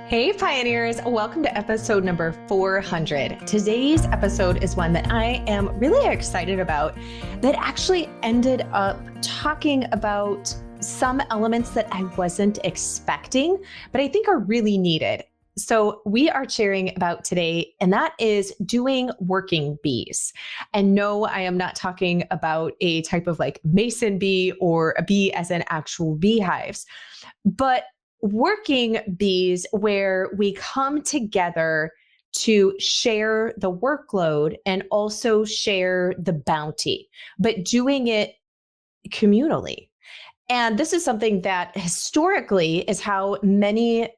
Hey Pioneers, welcome to episode number 400. Today's episode is one that I am really excited about that actually ended up talking about some elements that I wasn't expecting, but I think are really needed. So we are sharing about today, and that is doing working bees. And no, I am not talking about a type of like mason bee or a bee as in actual beehives, but working bees where we come together to share the workload and also share the bounty, but doing it communally. And this is something that historically is how many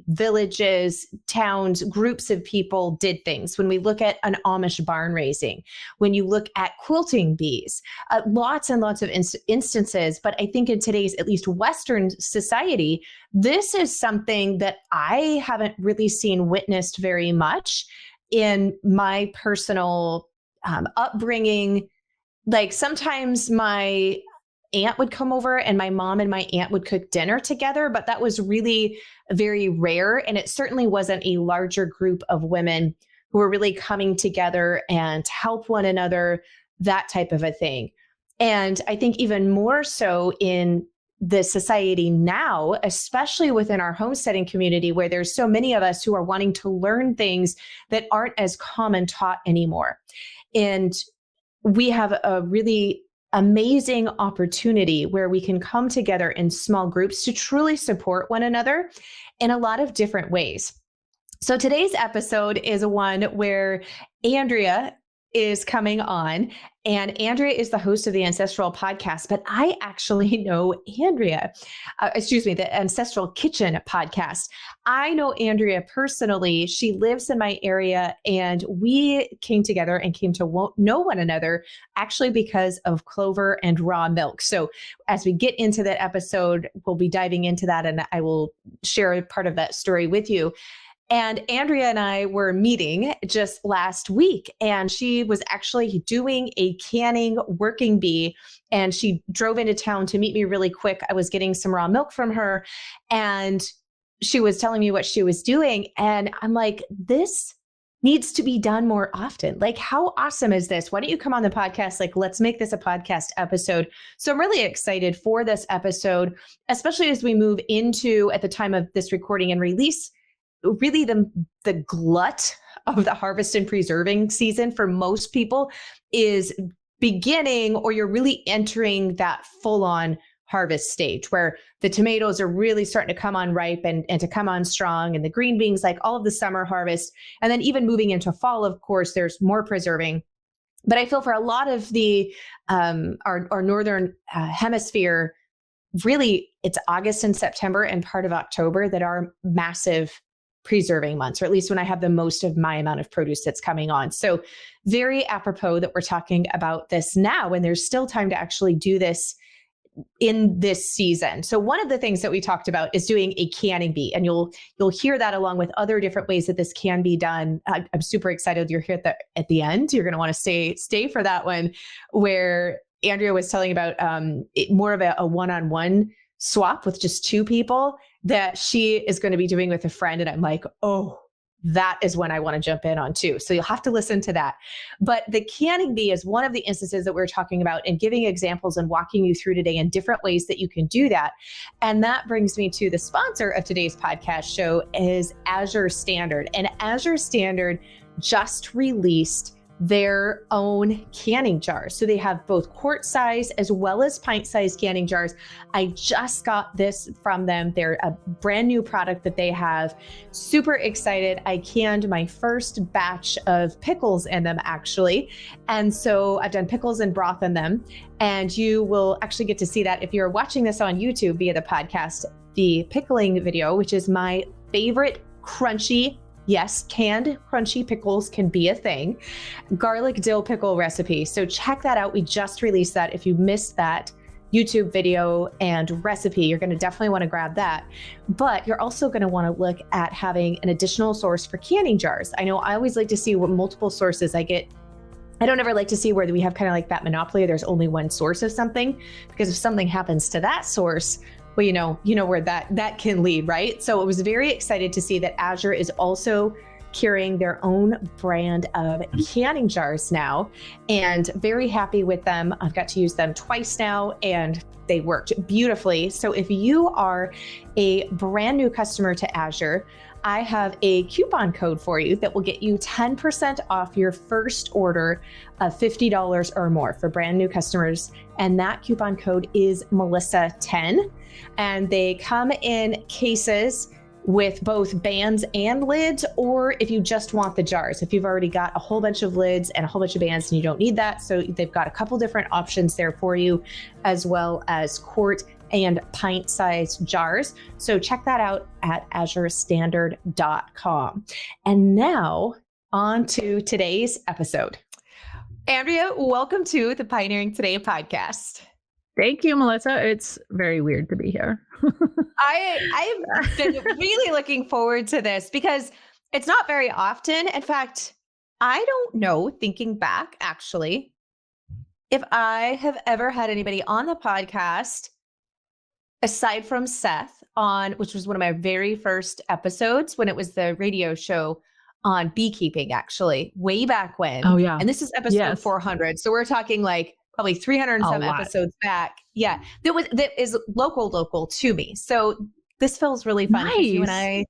villages, towns, groups of people did things. When we look at an Amish barn raising, when you look at quilting bees, lots and lots of instances. But I think in today's, at least Western society, this is something that I haven't really seen witnessed very much in my personal upbringing. Like sometimes my aunt would come over and my mom and my aunt would cook dinner together, but that was really very rare. And it certainly wasn't a larger group of women who were really coming together and help one another, that type of a thing. And I think even more so in the society now, especially within our homesteading community, where there's so many of us who are wanting to learn things that aren't as common taught anymore. And we have a really amazing opportunity where we can come together in small groups to truly support one another in a lot of different ways. So today's episode is one where Andrea is coming on, and Andrea is the host of the Ancestral podcast, but I actually know Andrea, the Ancestral Kitchen podcast. I know Andrea personally. She lives in my area, and we came together and came to know one another actually because of clover and raw milk. So as we get into that episode, we'll be diving into that, and I will share a part of that story with you. And Andrea and I were meeting just last week, and she was actually doing a canning working bee, and she drove into town to meet me really quick. I was getting some raw milk from her, and she was telling me what she was doing. And I'm like, this needs to be done more often. Like, how awesome is this? Why don't you come on the podcast? Like, let's make this a podcast episode. So I'm really excited for this episode, especially as we move into, at the time of this recording and release, really the glut of the harvest and preserving season for most people is beginning, or you're really entering that full-on harvest stage where the tomatoes are really starting to come on ripe and to come on strong, and the green beans, like all of the summer harvest. And then even moving into fall, of course, there's more preserving. But I feel for a lot of the our northern hemisphere, really it's August and September and part of October that are massive preserving months, or at least when I have the most of my amount of produce that's coming on. So very apropos that we're talking about this now, when there's still time to actually do this in this season. So one of the things that we talked about is doing a canning bee, and you'll hear that along with other different ways that this can be done. I'm super excited you're here at the end. You're going to want to stay for that one, where Andrea was telling about more of a one-on-one swap with just two people that she is going to be doing with a friend. And I'm like, oh, that is when I want to jump in on too. So you'll have to listen to that. But the canning bee is one of the instances that we're talking about and giving examples and walking you through today in different ways that you can do that. And that brings me to the sponsor of today's podcast show is Azure Standard. And Azure Standard just released their own canning jars. So they have both quart size as well as pint size canning jars. I just got this from them. They're a brand new product that they have. Super excited. I canned my first batch of pickles in them actually. And so I've done pickles and broth in them. And you will actually get to see that if you're watching this on YouTube via the podcast, the pickling video, which is my favorite crunchy, yes, canned crunchy pickles can be a thing, garlic dill pickle recipe. So check that out. We just released that. If you missed that YouTube video and recipe, you're going to definitely want to grab that. But you're also going to want to look at having an additional source for canning jars. I know I always like to see what multiple sources I get. I don't ever like to see where we have kind of like that monopoly. There's only one source of something, because if something happens to that source, well, you know where that can lead, right? So I was very excited to see that Azure is also carrying their own brand of canning jars now, and very happy with them. I've got to use them twice now, and they worked beautifully. So if you are a brand new customer to Azure, I have a coupon code for you that will get you 10% off your first order of $50 or more for brand new customers. And that coupon code is Melissa10. And they come in cases with both bands and lids, or if you just want the jars, if you've already got a whole bunch of lids and a whole bunch of bands and you don't need that. So they've got a couple different options there for you, as well as quart and pint-sized jars. So check that out at azurestandard.com. And now on to today's episode. Andrea, welcome to the Pioneering Today podcast. Thank you, Melissa. It's very weird to be here. I've been really looking forward to this because it's not very often. In fact, I don't know, thinking back, actually, if I have ever had anybody on the podcast aside from Seth which was one of my very first episodes when it was the radio show on beekeeping, actually, way back when. Oh, yeah. And this is episode 400. So we're talking like probably 300 and some episodes back. Yeah. That is local to me. So this feels really fun. Nice. You and I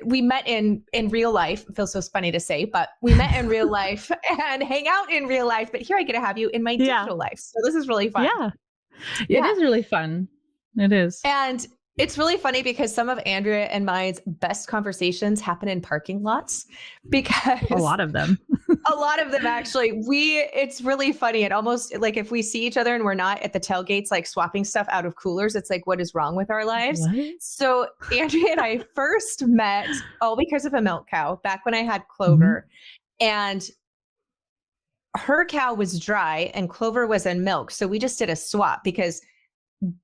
we met in real life. It feels so funny to say, but we met in real life and hang out in real life. But here I get to have you in my digital life. So this is really fun. Yeah. It is really fun. It is. And it's really funny because some of Andrea and mine's best conversations happen in parking lots, because a lot of them actually, it's really funny. It almost like if we see each other and we're not at the tailgates, like swapping stuff out of coolers, it's like, what is wrong with our lives? What? So Andrea and I first met all because of a milk cow back when I had Clover, and her cow was dry and Clover was in milk. So we just did a swap, because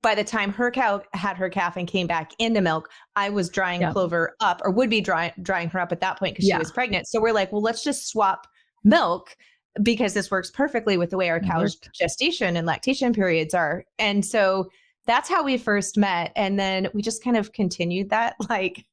by the time her cow had her calf and came back into milk, I was drying Clover up, or would be drying her up at that point because she was pregnant. So we're like, well, let's just swap milk, because this works perfectly with the way our cow's gestation and lactation periods are. And so that's how we first met. And then we just kind of continued that, like,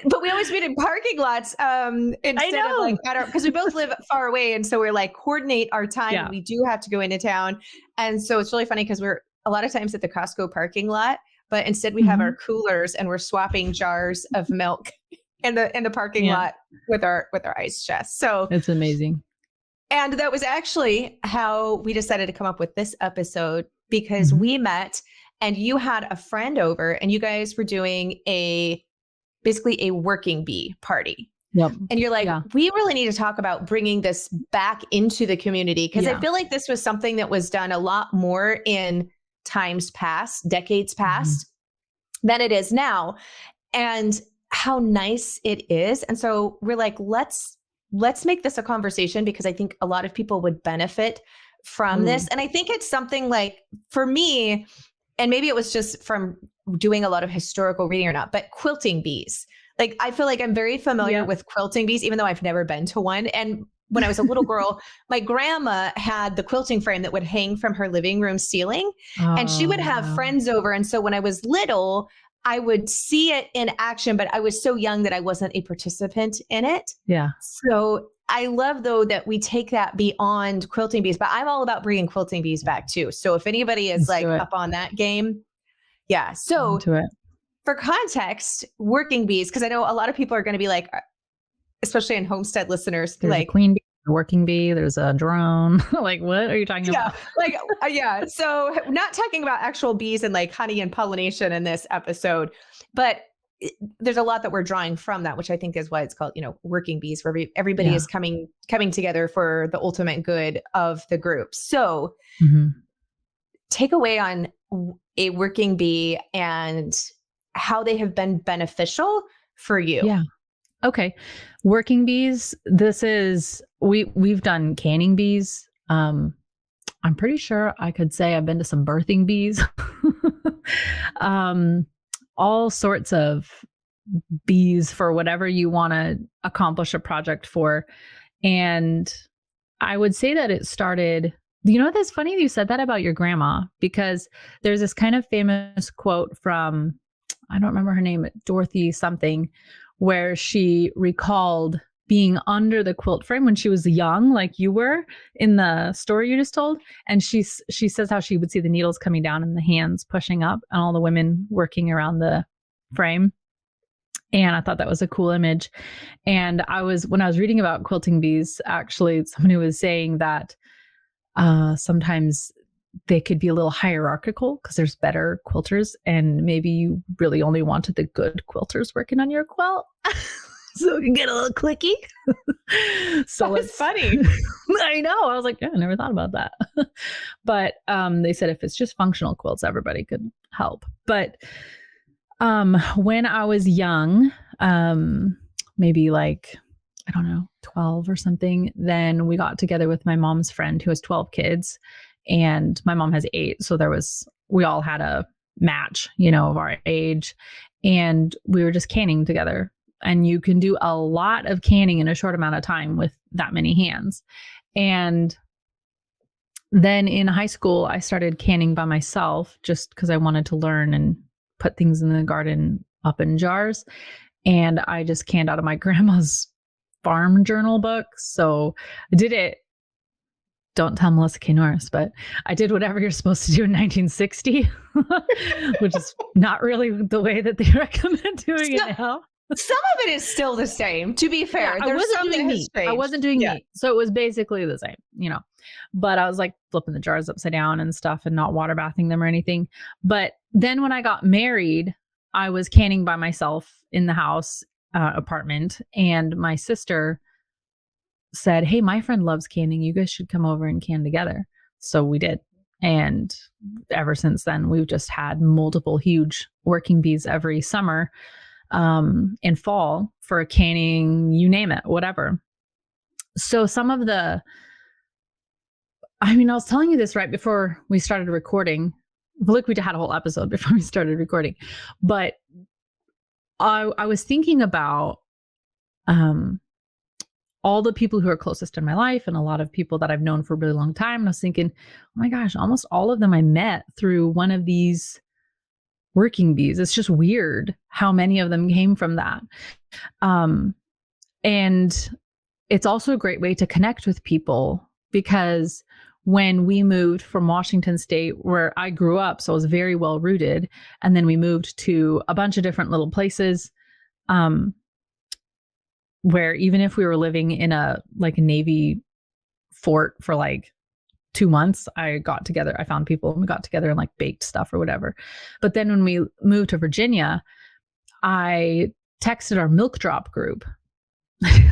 but we always meet in parking lots instead of like, because we both live far away. And so we're like, coordinate our time. Yeah. We do have to go into town. And so it's really funny because we're a lot of times at the Costco parking lot, but instead we have our coolers and we're swapping jars of milk in the parking lot with our ice chest. So it's amazing. And that was actually how we decided to come up with this episode, because we met and you had a friend over and you guys were doing basically a working bee party. Yep. And you're like, we really need to talk about bringing this back into the community, because I feel like this was something that was done a lot more in times past, decades past, than it is now, and how nice it is. And so we're like, let's make this a conversation, because I think a lot of people would benefit from this. And I think it's something like, for me, and maybe it was just from doing a lot of historical reading or not, but quilting bees. Like, I feel like I'm very familiar with quilting bees, even though I've never been to one. And when I was a little girl, my grandma had the quilting frame that would hang from her living room ceiling, and she would have friends over. And so when I was little, I would see it in action, but I was so young that I wasn't a participant in it. Yeah. So I love, though, that we take that beyond quilting bees, but I'm all about bringing quilting bees back too. So if anybody is up on that game, So for context, working bees, because I know a lot of people are going to be like, especially in Homestead listeners, there's like a queen bee, a working bee, there's a drone. Like, what are you talking about? So not talking about actual bees and like honey and pollination in this episode, but there's a lot that we're drawing from that, which I think is why it's called, working bees, where everybody is coming together for the ultimate good of the group. So take away on a working bee and how they have been beneficial for you. Yeah. Okay. Working bees. This is, we've done canning bees. I'm pretty sure I could say I've been to some birthing bees, all sorts of bees for whatever you want to accomplish a project for. And I would say that it started You know, that's funny you said that about your grandma, because there's this kind of famous quote from, I don't remember her name, Dorothy something, where she recalled being under the quilt frame when she was young, like you were in the story you just told. And she says how she would see the needles coming down and the hands pushing up and all the women working around the frame. And I thought that was a cool image. And when I was reading about quilting bees, actually, somebody was saying that sometimes they could be a little hierarchical because there's better quilters, and maybe you really only wanted the good quilters working on your quilt. So it can get a little clicky. So it's funny. I know. I was like, yeah, I never thought about that. But they said if it's just functional quilts, everybody could help. But when I was young, maybe like, I don't know, 12 or something, then we got together with my mom's friend who has 12 kids, and my mom has 8. So we all had a match, of our age, and we were just canning together. And you can do a lot of canning in a short amount of time with that many hands. And then in high school, I started canning by myself just because I wanted to learn and put things in the garden up in jars. And I just canned out of my grandma's farm journal book. So I did it. Don't tell Melissa K. Norris, but I did whatever you're supposed to do in 1960, which is not really the way that they recommend doing it now. Some of it is still the same, to be fair. Yeah, I wasn't doing meat. So it was basically the same, but I was like flipping the jars upside down and stuff and not water bathing them or anything. But then when I got married, I was canning by myself in the house apartment, and my sister said, hey, my friend loves canning. You guys should come over and can together. So we did. And ever since then, we've just had multiple huge working bees every summer and fall for canning, you name it, whatever. So I was telling you this right before we started recording. Look, we had a whole episode before we started recording, but I was thinking about all the people who are closest in my life and a lot of people that I've known for a really long time. And I was thinking, oh my gosh, almost all of them I met through one of these working bees. It's just weird how many of them came from that. And it's also a great way to connect with people, because when we moved from Washington State, where I grew up, so I was very well rooted, and then we moved to a bunch of different little places, where even if we were living in a Navy fort for 2 months, I found people and we got together and baked stuff or whatever. But then when we moved to Virginia, I texted our milk drop group.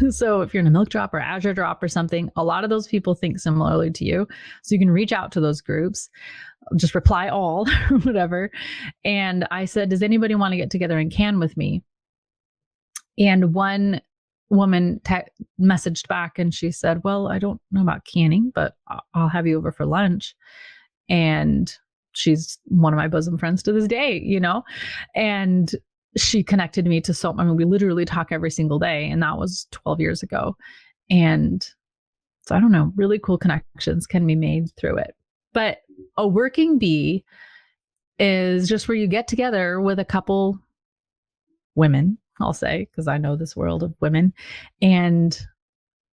So if you're in a milk drop or Azure drop or something, a lot of those people think similarly to you. So you can reach out to those groups, just reply all or whatever. And I said, does anybody want to get together and can with me? And one woman messaged back and she said, well, I don't know about canning, but I'll have you over for lunch. And she's one of my bosom friends to this day, and she connected me to we literally talk every single day, and that was 12 years ago. And so I don't know, really cool connections can be made through it. But a working bee is just where you get together with a couple women, I'll say, because I know this world of women, and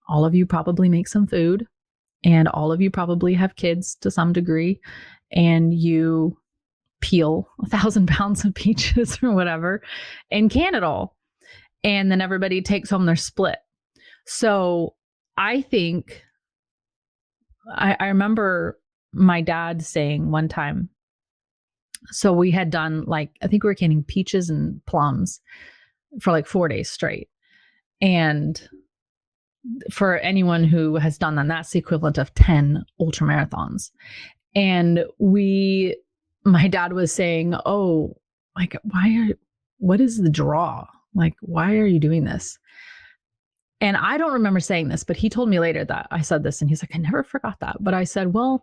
all of you probably make some food, and all of you probably have kids to some degree, and you peel 1,000 pounds of peaches or whatever and can it all. And then everybody takes home their split. So I think I remember my dad saying one time, so we had done I think we were canning peaches and plums for 4 days straight. And for anyone who has done that, that's the equivalent of 10 ultra marathons. And my dad was saying, oh, what is the draw? Why are you doing this? And I don't remember saying this, but he told me later that I said this, and he's like, I never forgot that. But I said, well,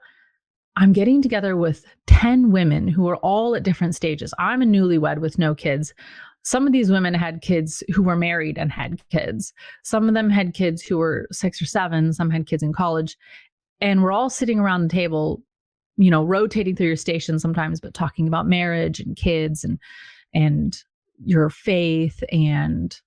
I'm getting together with 10 women who are all at different stages. I'm a newlywed with no kids. Some of these women had kids who were married and had kids. Some of them had kids who were 6 or 7. Some had kids in college. And we're all sitting around the table, rotating through your station sometimes, but talking about marriage and kids and your faith and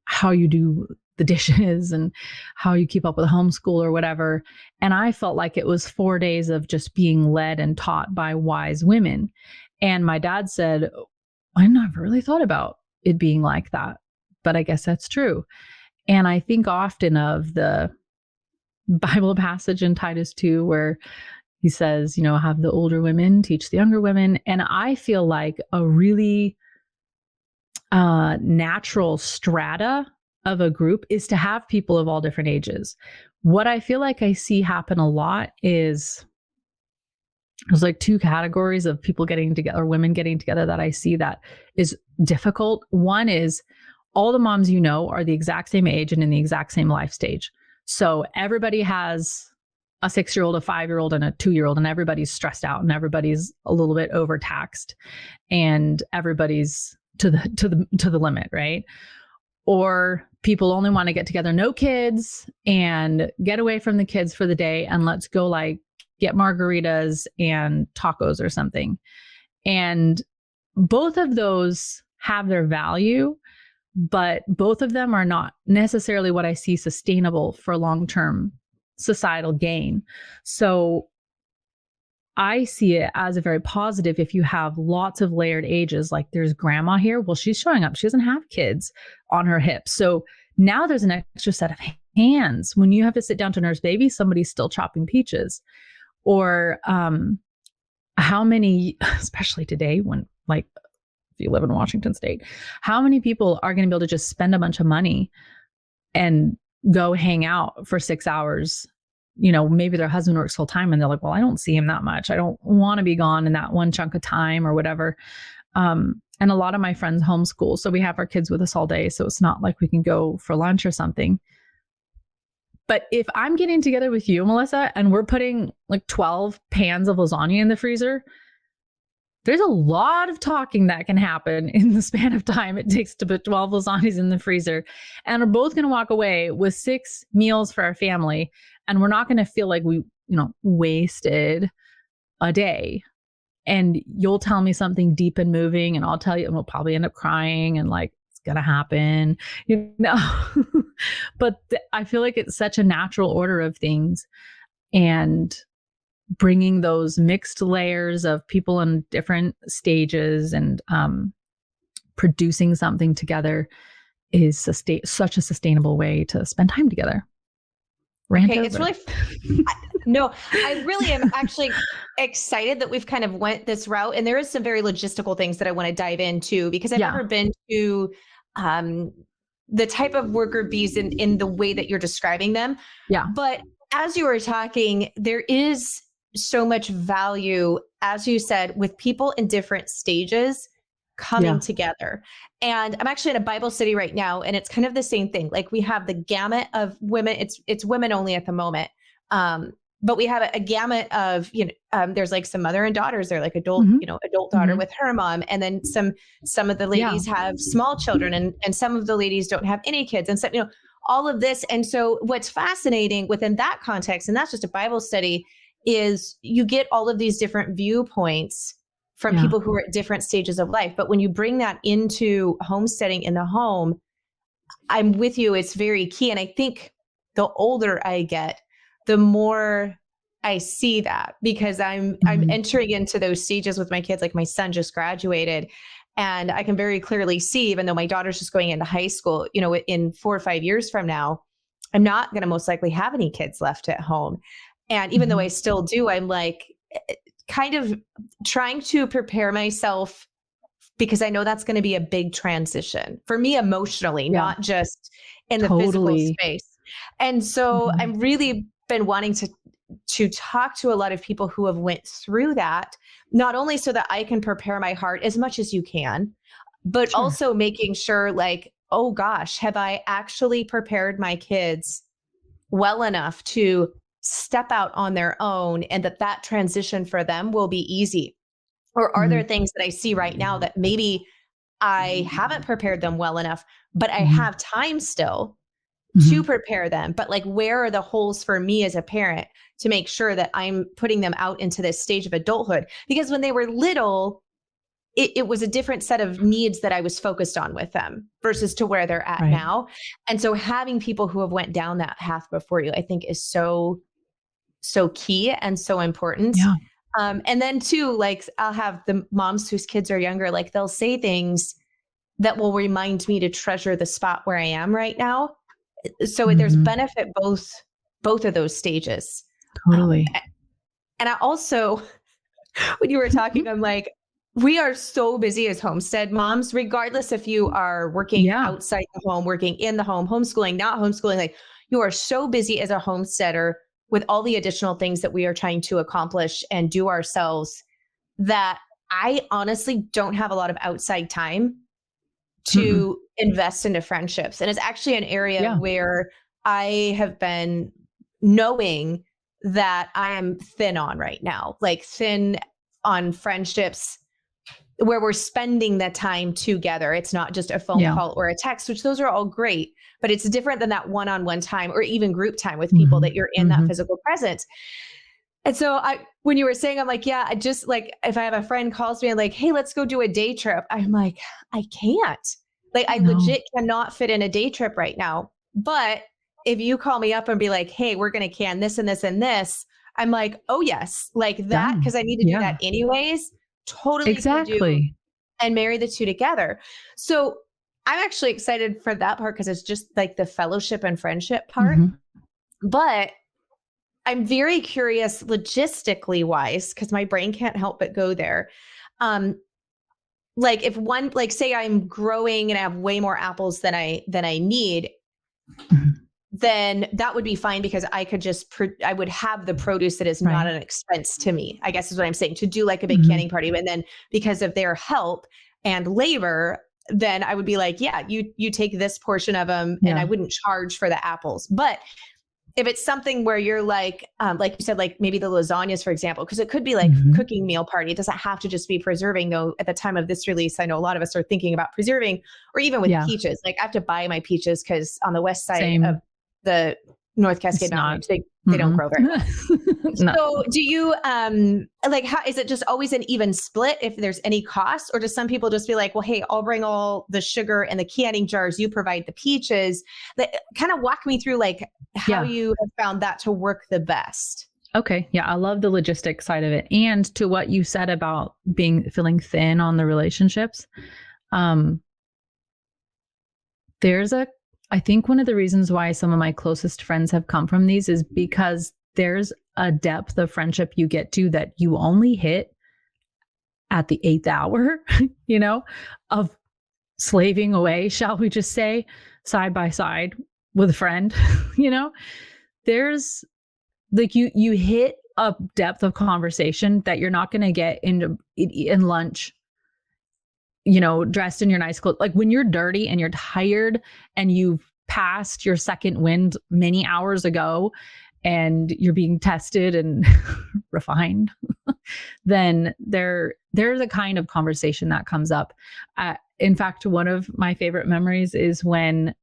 how you do the dishes and how you keep up with homeschool or whatever. And I felt like it was 4 days of just being led and taught by wise women. And my dad said, I never really thought about it being like that, but I guess that's true. And I think often of the Bible passage in Titus 2 where he says, have the older women teach the younger women. And I feel like a really natural strata of a group is to have people of all different ages. What I feel like I see happen a lot is there's like two categories of people getting together, or women getting together, that I see that is difficult. One is all the moms are the exact same age and in the exact same life stage. So everybody has a 6-year-old, a 5-year-old, and a 2-year-old, and everybody's stressed out and everybody's a little bit overtaxed and everybody's to the limit, right? Or people only want to get together, no kids, and get away from the kids for the day, and let's go get margaritas and tacos or something. And both of those have their value, but both of them are not necessarily what I see sustainable for long-term societal gain. So I see it as a very positive if you have lots of layered ages. Like there's grandma here. Well, she's showing up. She doesn't have kids on her hips. So now there's an extra set of hands. When you have to sit down to nurse baby, somebody's still chopping peaches. Or how many, especially today when if you live in Washington State, how many people are going to be able to just spend a bunch of money and go hang out for 6 hours? Maybe their husband works full time and they're like, well, I don't see him that much. I don't want to be gone in that one chunk of time or whatever. And a lot of my friends homeschool. So we have our kids with us all day. So it's not like we can go for lunch or something. But if I'm getting together with you, Melissa, and we're putting 12 pans of lasagna in the freezer, there's a lot of talking that can happen in the span of time it takes to put 12 lasagnas in the freezer. And we're both going to walk away with 6 meals for our family. And we're not going to feel like we, wasted a day. And you'll tell me something deep and moving, and I'll tell you, and we'll probably end up crying and it's going to happen, But I feel like it's such a natural order of things. And bringing those mixed layers of people in different stages and producing something together is such a sustainable way to spend time together. Okay, it's really no, I really am actually excited that we've kind of went this route, and there is some very logistical things that I want to dive into, because I've never been to the type of worker bees in the way that you're describing them. Yeah. But as you were talking, there is so much value, as you said, with people in different stages coming together. And I'm actually in a Bible study right now, and it's kind of the same thing. Like we have the gamut of women. It's women only at the moment. But we have a gamut of, there's some mother and daughters. They're adult, adult daughter with her mom. And then some of the ladies have small children, and some of the ladies don't have any kids, and some, all of this. And so what's fascinating within that context, and that's just a Bible study, is you get all of these different viewpoints from people who are at different stages of life. But when you bring that into homesteading in the home, I'm with you. It's very key. And I think the older I get, the more I see that, because I'm entering into those stages with my kids. Like my son just graduated, and I can very clearly see, even though my daughter's just going into high school, in 4 or 5 years from now, I'm not going to most likely have any kids left at home. And even though I still do, I'm kind of trying to prepare myself, because I know that's going to be a big transition for me emotionally, not just in the physical space. And so I'm really been wanting to talk to a lot of people who have went through that, not only so that I can prepare my heart as much as you can, but also making sure oh gosh, have I actually prepared my kids well enough to step out on their own, and that transition for them will be easy? Or are there things that I see right now that maybe I haven't prepared them well enough, but I have time still to prepare them, but like, where are the holes for me as a parent to make sure that I'm putting them out into this stage of adulthood? Because when they were little, it was a different set of needs that I was focused on with them versus to where they're at now. And so having people who have went down that path before you, I think is so key and so important. Yeah. And then too, like, I'll have the moms whose kids are younger, like they'll say things that will remind me to treasure the spot where I am right now. So there's benefit both of those stages. Totally. And I also, when you were talking, I'm like, we are so busy as homestead moms, regardless if you are working outside the home, working in the home, homeschooling, not homeschooling, like you are so busy as a homesteader with all the additional things that we are trying to accomplish and do ourselves that I honestly don't have a lot of outside time to invest into friendships. And it's actually an area where I have been knowing that I am thin on right now, like thin on friendships where we're spending the time together. It's not just a phone call or a text, which those are all great, but it's different than that one-on-one time or even group time with people that you're in that physical presence. And so when you were saying, I'm like, yeah, I just like, if I have a friend calls me and like, hey, let's go do a day trip. I'm like, I can't. Like, I legit cannot fit in a day trip right now. But if you call me up and be like, hey, we're going to can this and this and this, I'm like, oh yes, like that, because I need to do that anyways. Totally. Exactly. And marry the two together. So I'm actually excited for that part because it's just like the fellowship and friendship part. But I'm very curious logistically wise, because my brain can't help but go there. Like if one, like say I'm growing and I have way more apples than I need, then that would be fine because I could just, I would have the produce that is not an expense to me, I guess is what I'm saying, to do like a big canning party. And then because of their help and labor, then I would be like, yeah, you take this portion of them and I wouldn't charge for the apples. But if it's something where you're like you said, like maybe the lasagnas, for example, because it could be like cooking meal party. It doesn't have to just be preserving, though. At the time of this release, I know a lot of us are thinking about preserving, or even with peaches. Like I have to buy my peaches because on the west side of the North Cascade Mountains, they don't grow very well. So do you, like, how is it just always an even split if there's any cost, or does some people just be like, well, hey, I'll bring all the sugar and the canning jars, you provide the peaches? That kind of walk me through like how you have found that to work the best. Okay. Yeah. I love the logistic side of it. And to what you said about feeling thin on the relationships. I think one of the reasons why some of my closest friends have come from these is because there's a depth of friendship you get to that you only hit at the 8th hour, of slaving away, shall we just say, side by side with a friend. There's like, you hit a depth of conversation that you're not going to get in lunch, dressed in your nice clothes. Like when you're dirty and you're tired and you've passed your second wind many hours ago and you're being tested and refined, then there's a kind of conversation that comes up. In fact, one of my favorite memories is when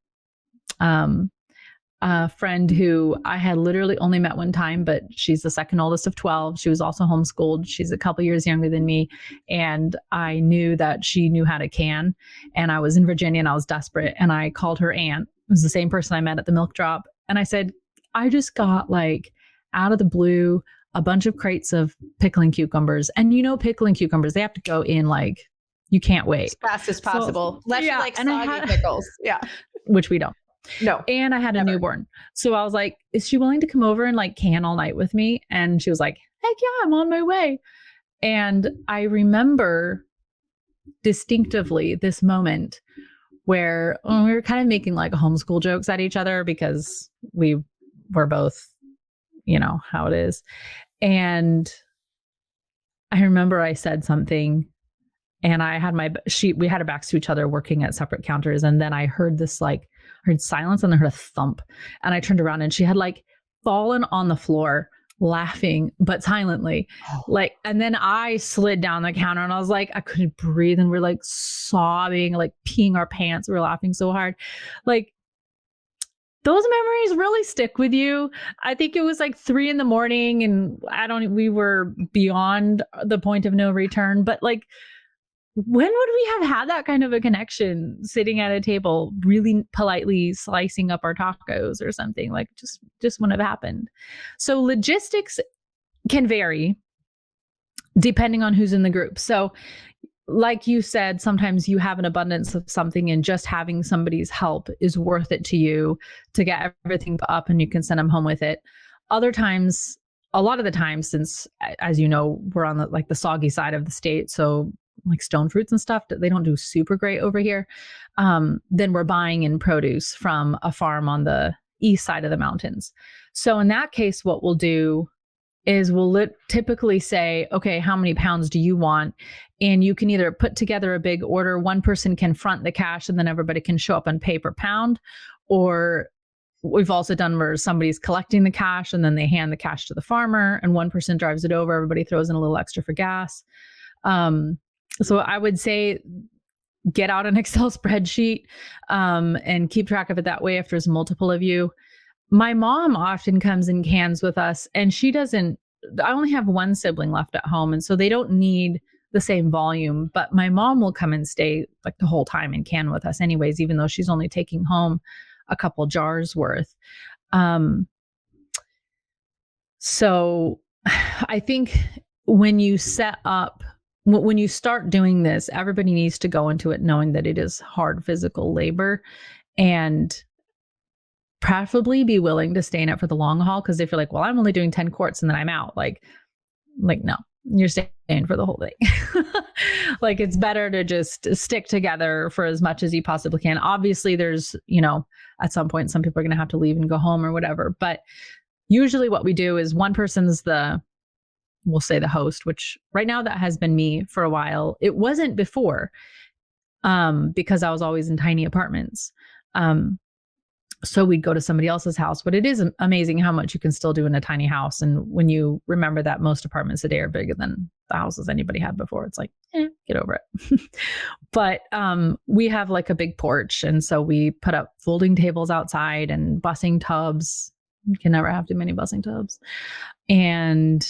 a friend who I had literally only met one time, but she's the second oldest of 12. She was also homeschooled. She's a couple years younger than me. And I knew that she knew how to can. And I was in Virginia and I was desperate. And I called her aunt. It was the same person I met at the milk drop. And I said, I just got like out of the blue, a bunch of crates of pickling cucumbers. And pickling cucumbers, they have to go in like, you can't wait. As fast as possible. Unless you like soggy pickles. Yeah. Which we don't. No. And I had a newborn. So I was like, is she willing to come over and like can all night with me? And she was like, heck yeah, I'm on my way. And I remember distinctively this moment where we were kind of making like homeschool jokes at each other because we were both, how it is. And I remember I said something and I had we had our backs to each other working at separate counters. And then I heard this heard silence and I heard a thump, and I turned around and she had like fallen on the floor laughing, but silently. And then I slid down the counter and I was like, I couldn't breathe. And we're like sobbing, like peeing our pants. We were laughing so hard. Like those memories really stick with you. I think it was like 3 a.m. and we were beyond the point of no return, but like, when would we have had that kind of a connection sitting at a table, really politely slicing up our tacos or something? Like just wouldn't have happened. So logistics can vary depending on who's in the group. So like you said, sometimes you have an abundance of something and just having somebody's help is worth it to you to get everything up and you can send them home with it. Other times, a lot of the time, since as you know, we're on the soggy side of the state. So like stone fruits and stuff, they don't do super great over here. Then we're buying in produce from a farm on the east side of the mountains. So in that case, what we'll do is we'll typically say, okay, how many pounds do you want? And you can either put together a big order. One person can front the cash and then everybody can show up and pay per pound. Or we've also done where somebody's collecting the cash and then they hand the cash to the farmer and one person drives it over. Everybody throws in a little extra for gas. So I would say get out an Excel spreadsheet and keep track of it that way if there's multiple of you. My mom often comes and cans with us and I only have one sibling left at home. And so they don't need the same volume, but my mom will come and stay like the whole time and can with us anyways, even though she's only taking home a couple jars worth. So I think when you when you start doing this, everybody needs to go into it knowing that it is hard physical labor and preferably be willing to stay in it for the long haul. Because if you're like, well, I'm only doing 10 quarts and then I'm out, like no, you're staying for the whole thing. Like it's better to just stick together for as much as you possibly can. Obviously there's, at some point, some people are going to have to leave and go home or whatever. But usually what we do is one person's we'll say the host, which right now that has been me for a while. It wasn't before because I was always in tiny apartments. So we'd go to somebody else's house, but it is amazing how much you can still do in a tiny house. And when you remember that most apartments today are bigger than the houses anybody had before, it's like, get over it. But we have like a big porch. And so we put up folding tables outside and bussing tubs. You can never have too many bussing tubs. And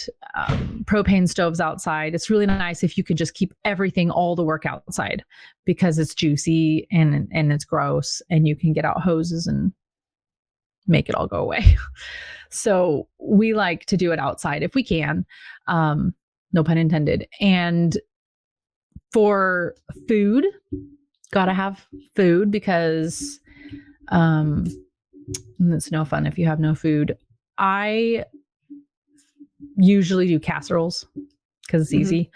propane stoves outside. It's really nice if you could just keep all the work outside because it's juicy and it's gross and you can get out hoses and make it all go away. So we like to do it outside if we can. No pun intended. And for food, gotta have food because it's no fun if you have no food. I usually do casseroles because it's easy.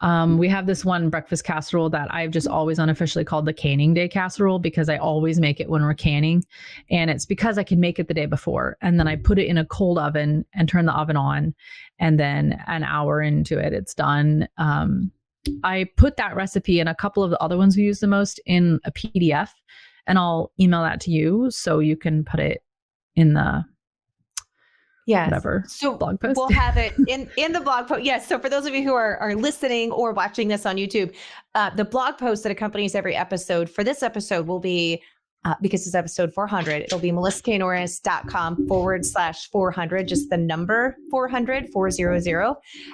We have this one breakfast casserole that I've just always unofficially called the canning day casserole because I always make it when we're canning. And it's because I can make it the day before. And then I put it in a cold oven and turn the oven on. And then an hour into it, it's done. I put that recipe and a couple of the other ones we use the most in a PDF. And I'll email that to you so you can put it in the whatever blog post. We'll have it in the blog post. Yes. So for those of you who are listening or watching this on YouTube, the blog post that accompanies every episode for this episode will be, because it's episode 400, it'll be melissaknorris.com/400, just the number 400.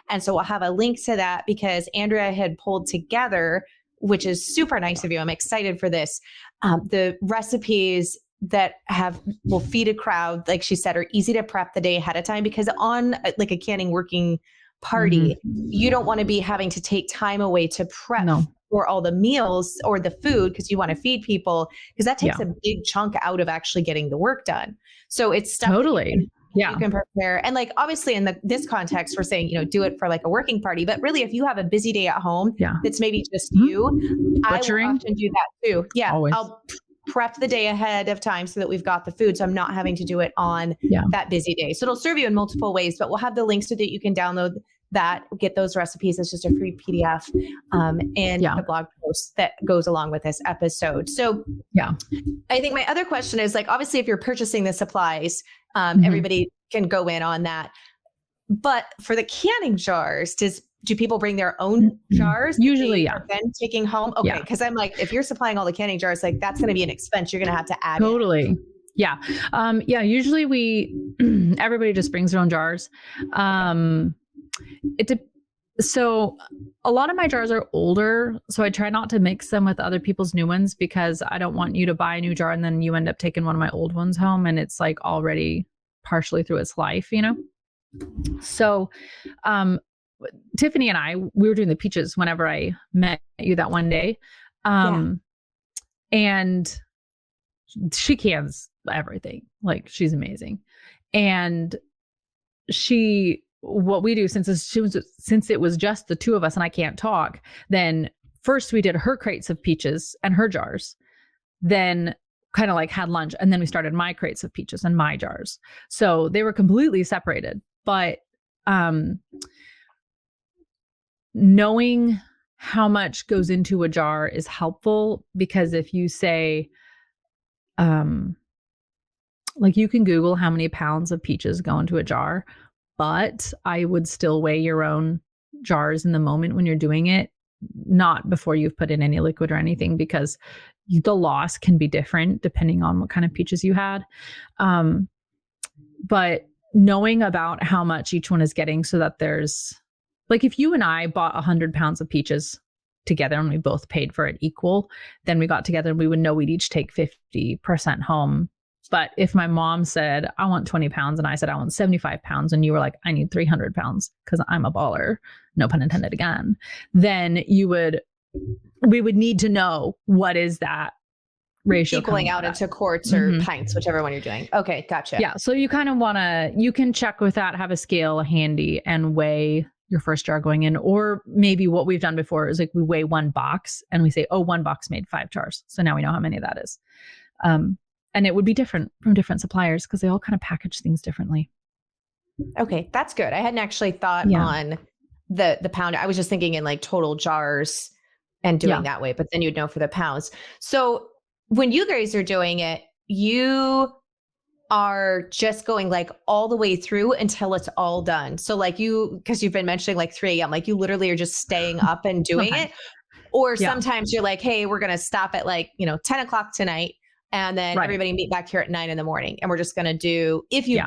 And so we'll have a link to that because Andrea had pulled together, which is super nice of you. I'm excited for this. The recipes that will feed a crowd, like she said, are easy to prep the day ahead of time because on like a canning working party, you don't want to be having to take time away to prep for all the meals or the food because you want to feed people because that takes a big chunk out of actually getting the work done. So it's stuff totally. You can prepare. And like, obviously in this context, we're saying, do it for like a working party, but really if you have a busy day at home, that's maybe just you, butchering. I will often do that too. Yeah. Always. I'll prep the day ahead of time so that we've got the food. So I'm not having to do it on that busy day. So it'll serve you in multiple ways, but we'll have the links so that you can download that, get those recipes. It's just a free PDF and the blog post that goes along with this episode. So I think my other question is like, obviously if you're purchasing the supplies, everybody can go in on that. But for the canning jars, do people bring their own jars? Usually, then taking home? Okay. Because I'm like, if you're supplying all the canning jars, like that's going to be an expense you're going to have to add. Totally. Yeah. Yeah. Usually everybody just brings their own jars. So a lot of my jars are older. So I try not to mix them with other people's new ones because I don't want you to buy a new jar and then you end up taking one of my old ones home and it's like already partially through its life, you know? So, Tiffany and I, we were doing the peaches whenever I met you that one day. And she cans everything. Like she's amazing. And what we do since it was just the two of us and I can't talk, then first we did her crates of peaches and her jars, then kind of like had lunch. And then we started my crates of peaches and my jars. So they were completely separated, but, knowing how much goes into a jar is helpful because if you say, like you can Google how many pounds of peaches go into a jar, but I would still weigh your own jars in the moment when you're doing it, not before you've put in any liquid or anything, because the loss can be different depending on what kind of peaches you had. But knowing about how much each one is getting so that there's, like if you and I bought 100 pounds of peaches together and we both paid for it equal, then we got together and we would know we'd each take 50% home. But if my mom said, I want 20 pounds and I said, I want 75 pounds and you were like, I need 300 pounds because I'm a baller, no pun intended again, then we would need to know what is that ratio equaling out into quarts or pints, whichever one you're doing. Okay. Gotcha. Yeah. So you kind of you can check with that, have a scale handy and weigh your first jar going in, or maybe what we've done before is like we weigh one box and we say, oh, one box made 5 jars. So now we know how many that is. And it would be different from different suppliers because they all kind of package things differently. Okay. That's good. I hadn't actually thought on the pound. I was just thinking in like total jars and doing that way, but then you'd know for the pounds. So when you guys are doing it, you are just going like all the way through until it's all done. So like because you've been mentioning like 3 a.m., like you literally are just staying up and doing it. Or sometimes you're like, hey, we're going to stop at like, 10 o'clock tonight. And then everybody meet back here at 9 a.m. And we're just going to do, if you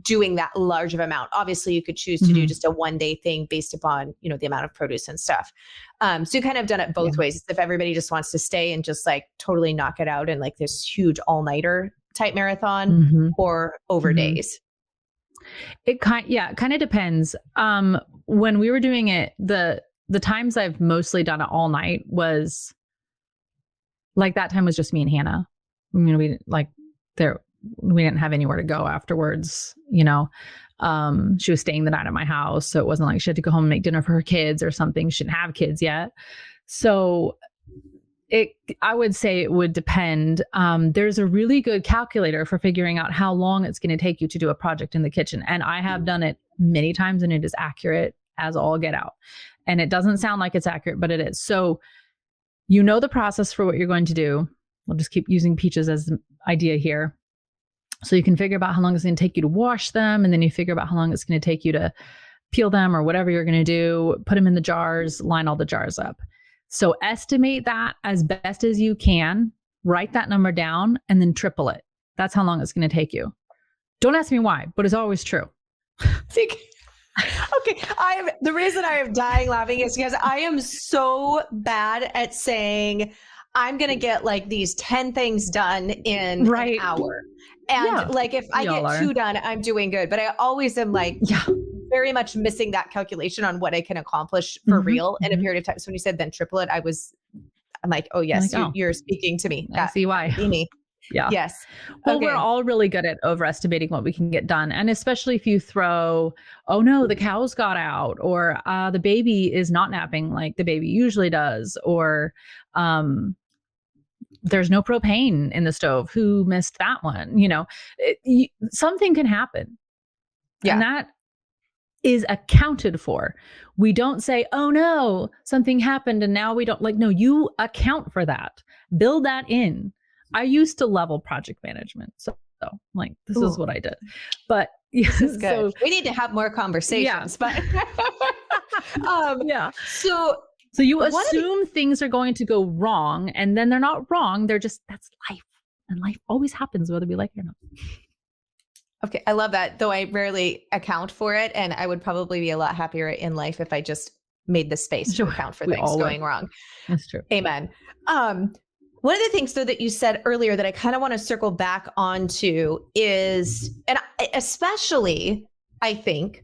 doing that large of amount, obviously you could choose to do just a 1-day thing based upon, the amount of produce and stuff. So you kind of done it both ways. If everybody just wants to stay and just like totally knock it out in like this huge all-nighter type marathon or over days. It kind of depends. When we were doing it, the times I've mostly done it all night was like that time was just me and Hannah. We didn't have anywhere to go afterwards. She was staying the night at my house. So it wasn't like she had to go home and make dinner for her kids or something. She didn't have kids yet. So I would say it would depend. There's a really good calculator for figuring out how long it's going to take you to do a project in the kitchen. And I have done it many times and it is accurate as all get out. And it doesn't sound like it's accurate, but it is. So the process for what you're going to do. We'll just keep using peaches as the idea here. So you can figure out how long it's going to take you to wash them. And then you figure out how long it's going to take you to peel them or whatever you're going to do, put them in the jars, line all the jars up. So estimate that as best as you can, write that number down and then triple it. That's how long it's going to take you. Don't ask me why, but it's always true. Okay. The reason I am dying laughing is because I am so bad at saying I'm going to get like these 10 things done in an hour. And like, if I get 2 done, I'm doing good. But I always am like very much missing that calculation on what I can accomplish for real in a period of time. So when you said then triple it, I'm like, oh yes, you're speaking to me. I see why. Me. Yeah. Yes. Well, we're all really good at overestimating what we can get done. And especially if you throw, oh no, the cows got out, or the baby is not napping like the baby usually does, or there's no propane in the stove. Who missed that one? Something can happen. Yeah. And that is accounted for. We don't say, oh no, something happened and now we don't no, you account for that. Build that in. I used to level project management. So this is what I did. But this is good. We need to have more conversations, but So you assume things are going to go wrong and then they're not wrong. They're just, that's life. and life always happens whether we like it or not. Okay, I love that, though I rarely account for it, and I would probably be a lot happier in life if I just made the space to account for things going wrong. That's true. Amen. One of the things, though, that you said earlier that I kind of want to circle back onto is, and especially, I think,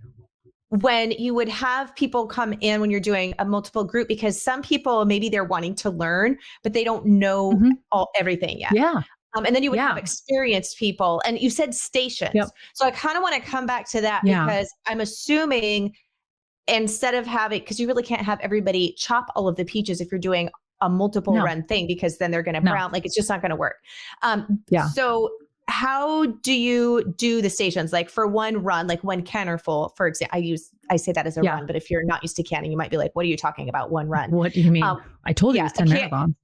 when you would have people come in when you're doing a multiple group, because some people, maybe they're wanting to learn, but they don't know everything yet. Yeah. And then you would have experienced people, and you said stations. Yep. So I kind of want to come back to that because I'm assuming instead of having, because you really can't have everybody chop all of the peaches if you're doing a multiple run thing, because then they're going to brown. Like, it's just not going to work. So how do you do the stations? Like for one run, like one canner full, for example, I say that as a run, but if you're not used to canning, you might be like, what are you talking about? One run. What do you mean? I told you it's 10 marathons.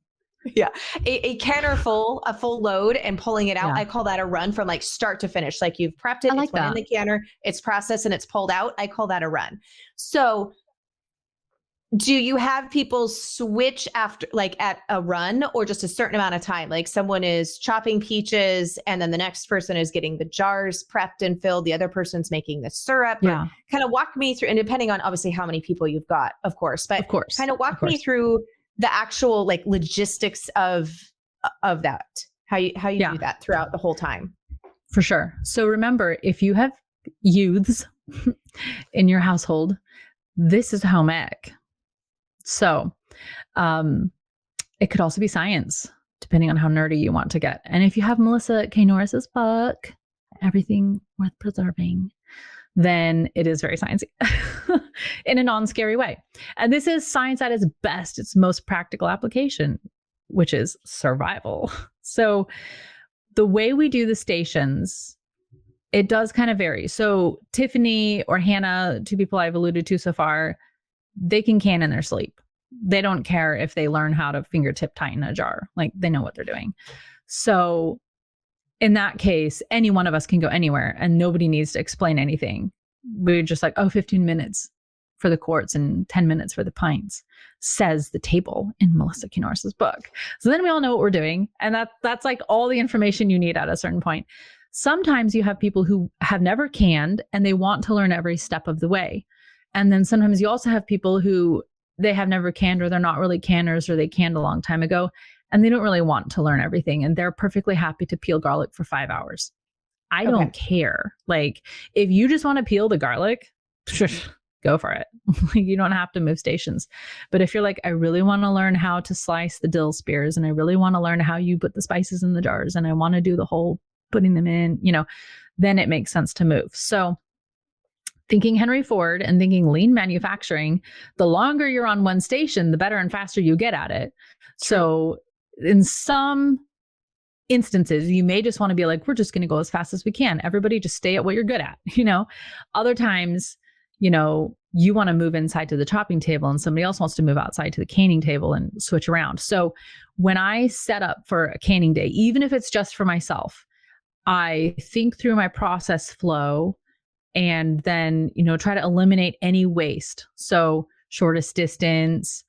Yeah. A canner full, a full load and pulling it out. I call that a run from like start to finish. Like you've prepped it, it's went in the canner, it's processed and it's pulled out. I call that a run. So do you have people switch after, like at a run, or just a certain amount of time? Like someone is chopping peaches and then the next person is getting the jars prepped and filled. The other person's making the syrup. Yeah. Kind of walk me through, and depending on obviously how many people you've got, of course, kind of walk me through the actual like logistics of that, how you do that throughout the whole time. For sure. So remember, if you have youths in your household, this is home ec. So it could also be science, depending on how nerdy you want to get. And if you have Melissa K. Norris's book, Everything Worth Preserving, then it is very sciencey in a non-scary way. And this is science at its best, its most practical application, which is survival. So the way we do the stations, it does kind of vary. So Tiffany or Hannah, two people I've alluded to so far, they can can in their sleep. They don't care if they learn how to fingertip tighten a jar. Like, they know what they're doing. So in that case, any one of us can go anywhere and nobody needs to explain anything. We're just like, 15 minutes for the quarts and 10 minutes for the pints, says the table in Melissa K. Norris's book. So then we all know what we're doing. And that's like all the information you need at a certain point. Sometimes you have people who have never canned and they want to learn every step of the way. And then sometimes you also have people who they have never canned, or they're not really canners, or they canned a long time ago and they don't really want to learn everything. And they're perfectly happy to peel garlic for 5 hours. I don't care. Like, if you just want to peel the garlic, go for it. You don't have to move stations. But if you're like, I really want to learn how to slice the dill spears, and I really want to learn how you put the spices in the jars, and I want to do the whole putting them in, then it makes sense to move. So thinking Henry Ford and thinking lean manufacturing, the longer you're on one station, the better and faster you get at it. True. So in some instances, you may just want to be like, we're just going to go as fast as we can. Everybody just stay at what you're good at. Other times, you want to move inside to the chopping table and somebody else wants to move outside to the canning table and switch around. So when I set up for a canning day, even if it's just for myself, I think through my process flow and then, try to eliminate any waste. So shortest distance,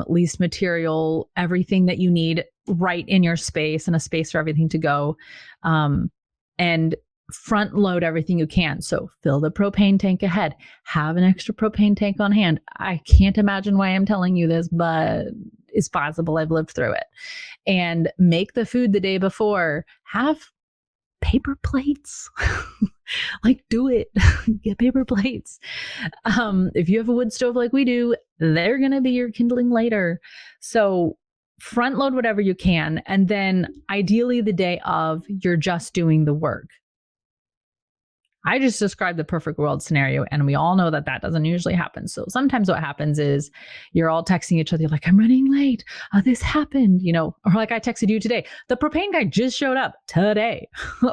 least material, everything that you need right in your space, and a space for everything to go, and front load everything you can. So fill the propane tank ahead, have an extra propane tank on hand. I can't imagine why I'm telling you this, but it's possible. I've lived through it. And make the food the day before. Have paper plates. Like, do it. Get paper plates. If you have a wood stove like we do, they're going to be your kindling later. So front load whatever you can. And then ideally the day of, you're just doing the work. I just described the perfect world scenario, and we all know that doesn't usually happen. So sometimes what happens is you're all texting each other, you're like, I'm running late. This happened, or like I texted you today, the propane guy just showed up today.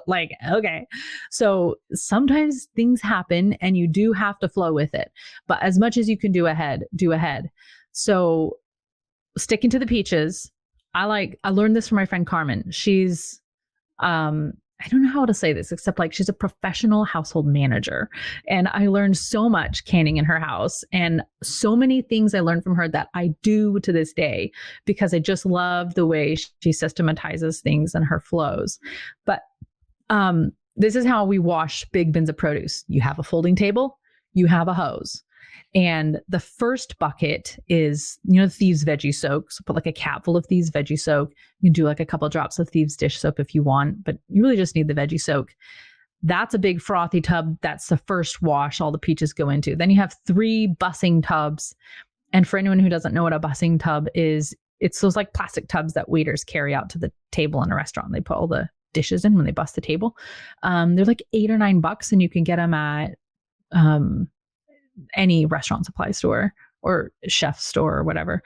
Like, okay. So sometimes things happen and you do have to flow with it, but as much as you can do ahead. So sticking to the peaches, I learned this from my friend Carmen. She's, I don't know how to say this except like she's a professional household manager. And I learned so much canning in her house and so many things I learned from her that I do to this day because I just love the way she systematizes things and her flows. But this is how we wash big bins of produce. You have a folding table, you have a hose. And the first bucket is, Thieves Veggie Soak. So put like a cap full of Thieves Veggie Soak. You can do like a couple drops of Thieves Dish Soap if you want, but you really just need the Veggie Soak. That's a big frothy tub. That's the first wash all the peaches go into. Then you have 3 bussing tubs. And for anyone who doesn't know what a bussing tub is, it's those like plastic tubs that waiters carry out to the table in a restaurant. They put all the dishes in when they bus the table. They're like $8 or $9 and you can get them at any restaurant supply store or chef store or whatever.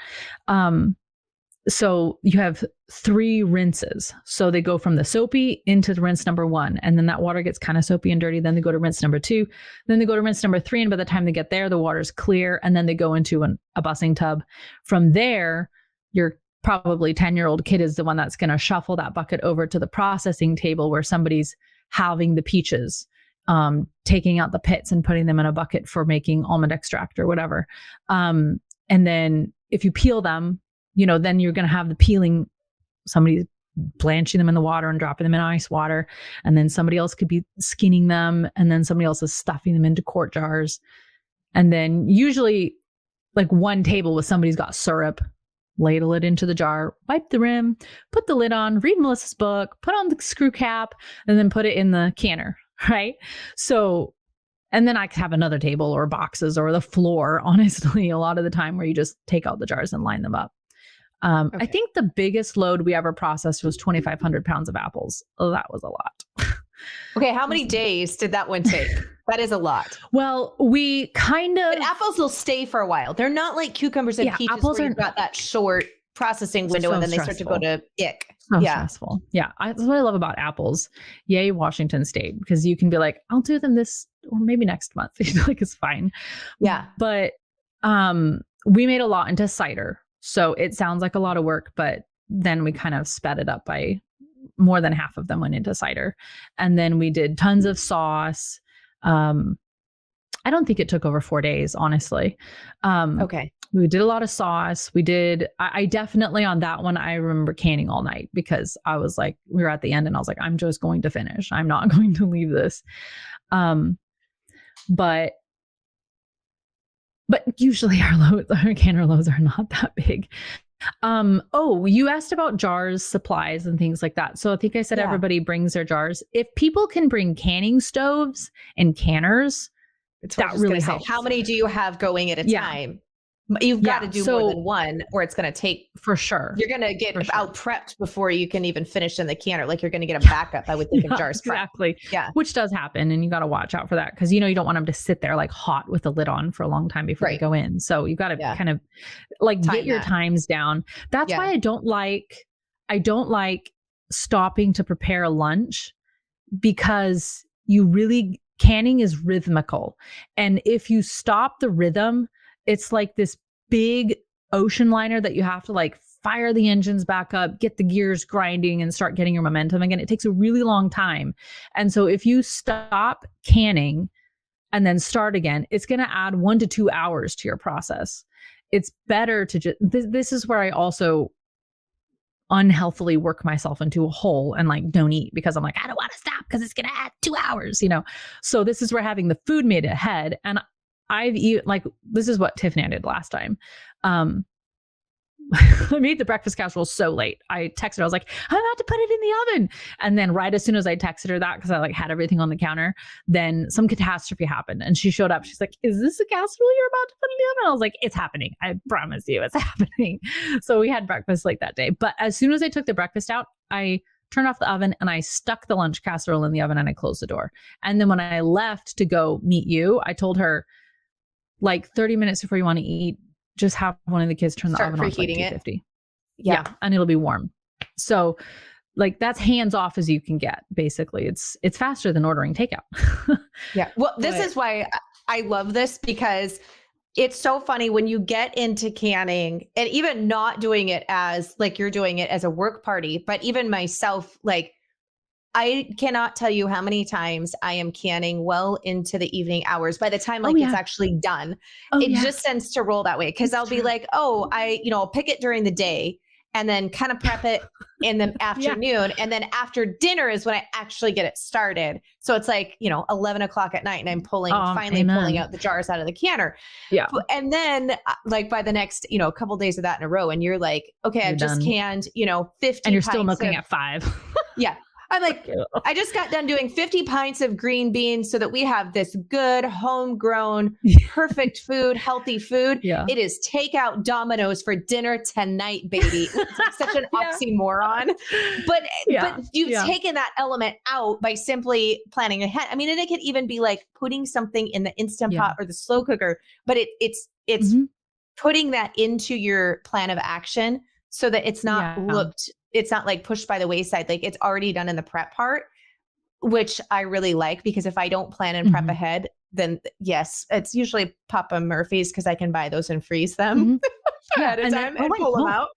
So you have 3 rinses. So they go from the soapy into the rinse number 1. And then that water gets kind of soapy and dirty. Then they go to rinse number 2. Then they go to rinse number 3. And by the time they get there, the water's clear. And then they go into a bussing tub. From there, your probably 10-year-old kid is the one that's going to shuffle that bucket over to the processing table where somebody's halving the peaches, taking out the pits and putting them in a bucket for making almond extract or whatever. And then if you peel them, then you're going to have the peeling, somebody blanching them in the water and dropping them in ice water. And then somebody else could be skinning them. And then somebody else is stuffing them into quart jars. And then usually like one table with somebody's got syrup, ladle it into the jar, wipe the rim, put the lid on, read Melissa's book, put on the screw cap, and then put it in the canner. Right. So, and then I could have another table or boxes or the floor, honestly, a lot of the time where you just take out the jars and line them up. Okay. I think the biggest load we ever processed was 2,500 pounds of apples. Oh, that was a lot. Okay. How many days did that one take? That is a lot. Well, we kind of... But apples will stay for a while. They're not like cucumbers and peaches where you've got that short processing window and then they start to go to ick. So stressful. Yeah. That's what I love about apples. Yay, Washington State, because you can be like, I'll do them this or maybe next month. Like it's fine. Yeah. But we made a lot into cider. So it sounds like a lot of work, but then we kind of sped it up by more than half of them went into cider. And then we did tons of sauce. I don't think it took over 4 days, honestly. Okay. We did a lot of sauce. I definitely on that one, I remember canning all night because I was like, we were at the end and I was like, I'm just going to finish. I'm not going to leave this. But usually our canner loads are not that big. You asked about jars, supplies, and things like that. So I think I said everybody brings their jars. If people can bring canning stoves and canners, that really helps. How many do you have going at a time? You've got to do more than one or it's going to take... For sure. You're going to get out prepped before you can even finish in the canner. Like you're going to get a backup, I would think, of jars. Exactly. Prepped. Yeah. Which does happen. And you got to watch out for that because, you don't want them to sit there like hot with the lid on for a long time before they go in. So you got to kind of like get your times down. That's why I don't like stopping to prepare a lunch because canning is rhythmical. And if you stop the rhythm, it's like this big ocean liner that you have to like fire the engines back up, get the gears grinding and start getting your momentum again. It takes a really long time. And so if you stop canning and then start again, it's going to add 1 to 2 hours to your process. It's better to just, this is where I also unhealthily work myself into a hole and like don't eat because I'm like, I don't want to stop because it's going to add 2 hours, So this is where having the food made ahead. And this is what Tiffany did last time. I made the breakfast casserole so late. I texted her, I was like, I'm about to put it in the oven. And then right as soon as I texted her that, because I like had everything on the counter, then some catastrophe happened. And she showed up. She's like, is this a casserole you're about to put in the oven? I was like, it's happening. I promise you it's happening. So we had breakfast like that day. But as soon as I took the breakfast out, I turned off the oven and I stuck the lunch casserole in the oven and I closed the door. And then when I left to go meet you, I told her like 30 minutes before you want to eat, just have one of the kids turn the oven on to like 250. Yeah. And it'll be warm. So like that's hands off as you can get. Basically it's faster than ordering takeout. Yeah. Well, this is why I love this because it's so funny when you get into canning and even not doing it as like you're doing it as a work party, but even myself, like I cannot tell you how many times I am canning well into the evening hours. By the time like it's actually done, it just tends to roll that way. Cause I'll be like, oh, I'll pick it during the day and then kind of prep it in the afternoon. And then after dinner is when I actually get it started. So it's like, 11 o'clock at night and I'm pulling out the jars out of the canner. Yeah. And then like by the next, couple days of that in a row, and you're like, okay, I've just canned, 50. And you're still looking at 5. Yeah. I'm like, I just got done doing 50 pints of green beans so that we have this good, homegrown, perfect food, healthy food. Yeah. It is takeout Domino's for dinner tonight, baby. It's like such an oxymoron. But you've taken that element out by simply planning ahead. I mean, and it could even be like putting something in the Instant Pot or the slow cooker, but it's putting that into your plan of action so that it's not it's not like pushed by the wayside. Like it's already done in the prep part, which I really like, because if I don't plan and prep ahead, then yes, it's usually Papa Murphy's, because I can buy those and freeze them ahead of time and pull them out.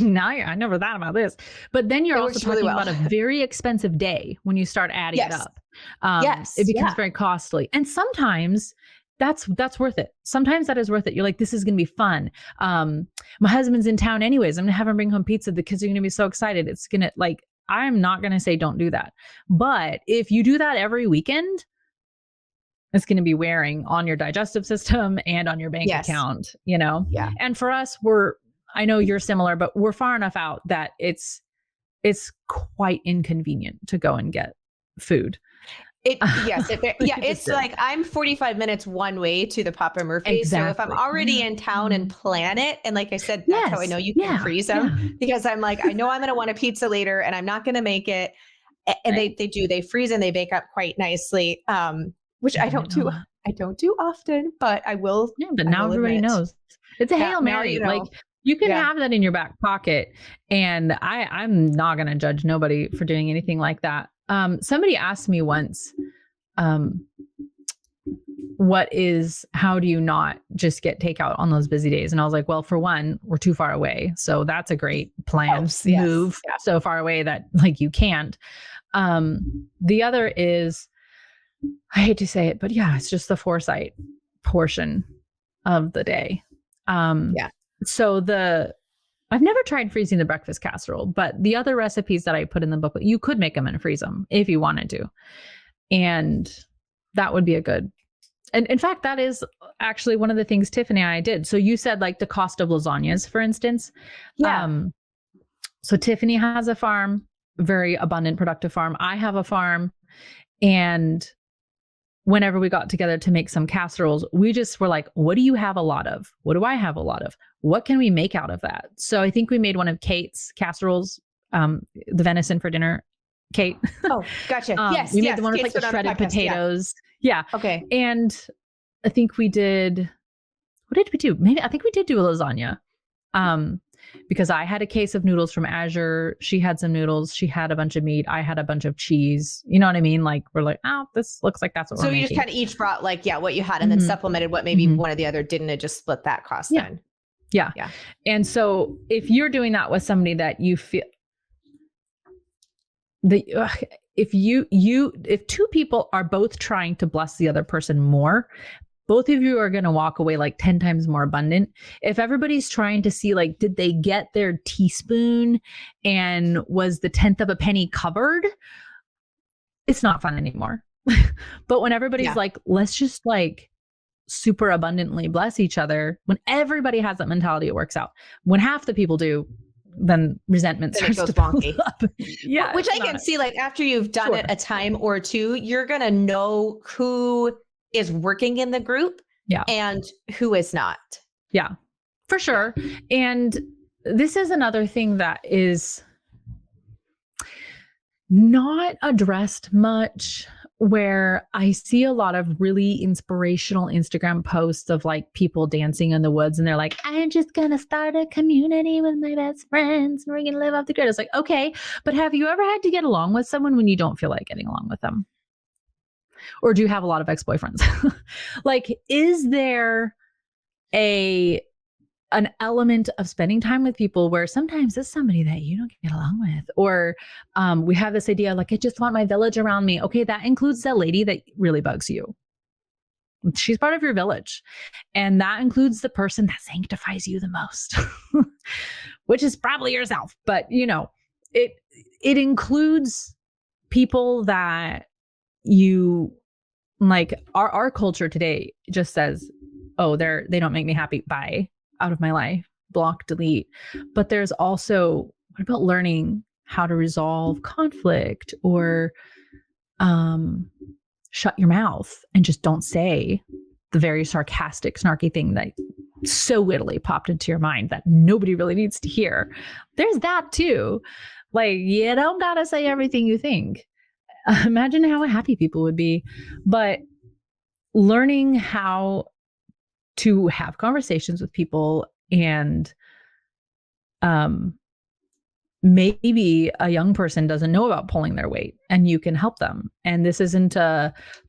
Now I never thought about this. But then you're also talking about a very expensive day when you start adding it up. It becomes very costly. And sometimes that's worth it. Sometimes that is worth it. You're like, this is going to be fun. My husband's in town anyways. I'm going to have him bring home pizza. The kids are going to be so excited. It's going to I'm not going to say don't do that. But if you do that every weekend, it's going to be wearing on your digestive system and on your bank account, Yeah. And for us, I know you're similar, but we're far enough out that it's quite inconvenient to go and get food. It's like I'm 45 minutes one way to the Papa Murphy's. Exactly. So if I'm already in town and plan it, and like I said, that's how I know you can freeze them, because I'm like, I know I'm going to want a pizza later and I'm not going to make it. And they freeze and they bake up quite nicely, which I don't do often, but I will. Yeah, but now everybody knows. It's a Hail Mary. Like you can have that in your back pocket, and I'm not going to judge nobody for doing anything like that. Somebody asked me once, how do you not just get takeout on those busy days? And I was like, well, for one, we're too far away. So that's a great plan. Move so far away that like you can't. The other is, I hate to say it, but it's just the foresight portion of the day. So I've never tried freezing the breakfast casserole, but the other recipes that I put in the booklet, you could make them and freeze them if you wanted to. And that would be a good. And in fact, that is actually one of the things Tiffany and I did. So you said like the cost of lasagnas, for instance. So Tiffany has a farm, very abundant, productive farm. I have a farm. And whenever we got together to make some casseroles, we just were like, what do you have a lot of? What do I have a lot of? What can we make out of that? So I think we made one of Kate's casseroles, the venison for dinner, Kate. Oh, gotcha. Yes. We made the one with like the shredded potatoes. Yeah. Okay. And I think we did, what did we do? I think we did do a lasagna. Because I had a case of noodles from Azure. She had some noodles. She had a bunch of meat. I had a bunch of cheese. You know what I mean? Like we're like, oh, this looks like that's what we're making. So you just kind of each brought like, what you had, and then supplemented what maybe one or the other didn't, and just split that cost then. Yeah. And so if you're doing that with somebody that you feel that if two people are both trying to bless the other person more, both of you are going to walk away like 10 times more abundant. If everybody's trying to see like, did they get their teaspoon and was the 10th of a penny covered? It's not fun anymore. But when everybody's like, let's just like super abundantly bless each other, when everybody has that mentality, it works out. When half the people do, then resentment starts to build up. Yeah. Which I can see like after you've done it a time or two, you're going to know who is working in the group and who is not. Yeah, for sure. And this is another thing that is not addressed much, where I see a lot of really inspirational Instagram posts of like people dancing in the woods, and they're like, I'm just going to start a community with my best friends and we're going to live off the grid. It's like, okay, but have you ever had to get along with someone when you don't feel like getting along with them? Or do you have a lot of ex-boyfriends? Like, is there a an element of spending time with people where sometimes it's somebody that you don't get along with, or we have this idea like, I just want my village around me. Okay, that includes the lady that really bugs you. She's part of your village. And that includes the person that sanctifies you the most, which is probably yourself. But it includes people that you like. Our culture today just says, oh, they don't make me happy. Bye. Out of my life, block, delete. But there's also, what about learning how to resolve conflict, or shut your mouth and just don't say the very sarcastic, snarky thing that so wittily popped into your mind that nobody really needs to hear. There's that too. Like, you don't gotta say everything you think. Imagine how happy people would be. But learning how to have conversations with people, and maybe a young person doesn't know about pulling their weight and you can help them. And this isn't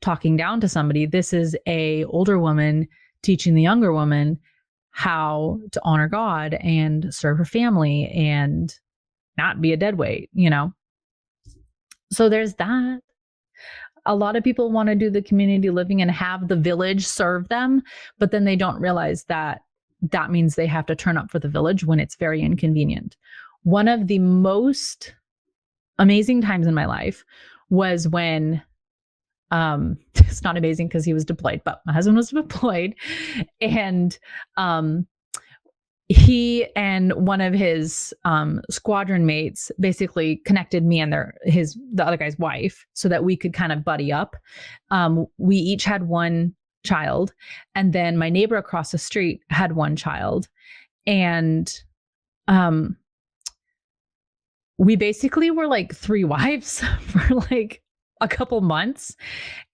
talking down to somebody. This is a older woman teaching the younger woman how to honor God and serve her family and not be a deadweight, So there's that. A lot of people want to do the community living and have the village serve them, but then they don't realize that that means they have to turn up for the village when it's very inconvenient. One of the most amazing times in my life was when, it's not amazing because he was deployed, but my husband was deployed, and he and one of his squadron mates basically connected me and the other guy's wife so that we could kind of buddy up. We each had one child, and then my neighbor across the street had one child, and we basically were like three wives for like a couple months,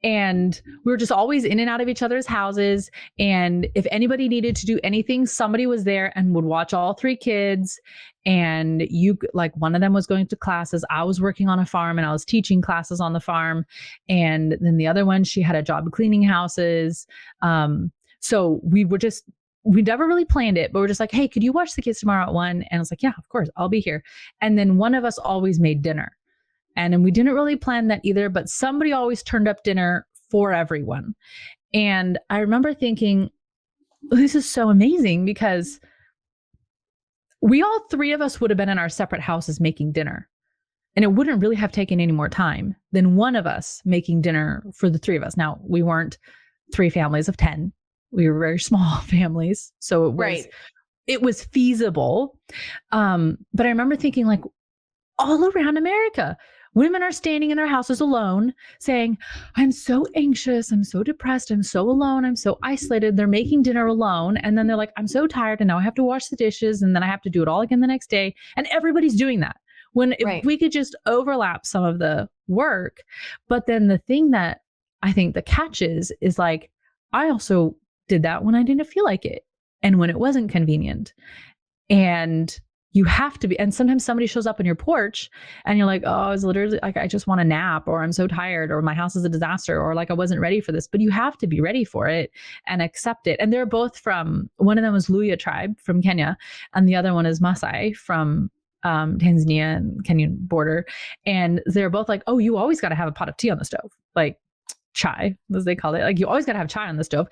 and we were just always in and out of each other's houses. And if anybody needed to do anything, somebody was there and would watch all three kids. And one of them was going to classes. I was working on a farm and I was teaching classes on the farm. And then the other one, she had a job cleaning houses. So we never really planned it, but we're just like, hey, could you watch the kids tomorrow at 1? And I was like, yeah, of course, I'll be here. And then one of us always made dinner. And then we didn't really plan that either, but somebody always turned up dinner for everyone. And I remember thinking, this is so amazing, because all three of us would have been in our separate houses making dinner. And it wouldn't really have taken any more time than one of us making dinner for the three of us. Now, we weren't 3 families of 10. We were very small families. So it was feasible. But I remember thinking, like, all around America, women are standing in their houses alone saying, I'm so anxious, I'm so depressed, I'm so alone, I'm so isolated. They're making dinner alone. And then they're like, I'm so tired, and now I have to wash the dishes, and then I have to do it all again the next day. And everybody's doing that. If we could just overlap some of the work. But then the thing that I think the catch is like, I also did that when I didn't feel like it and when it wasn't convenient. And you have to be, and sometimes somebody shows up on your porch and you're like, oh, I was literally like, I just want a nap, or I'm so tired, or my house is a disaster, or like I wasn't ready for this. But you have to be ready for it and accept it. And they're both one of them was Luya tribe from Kenya, and the other one is Maasai from Tanzania and Kenyan border. And they're both like, oh, you always got to have a pot of tea on the stove, like chai, as they call it. Like, you always got to have chai on the stove.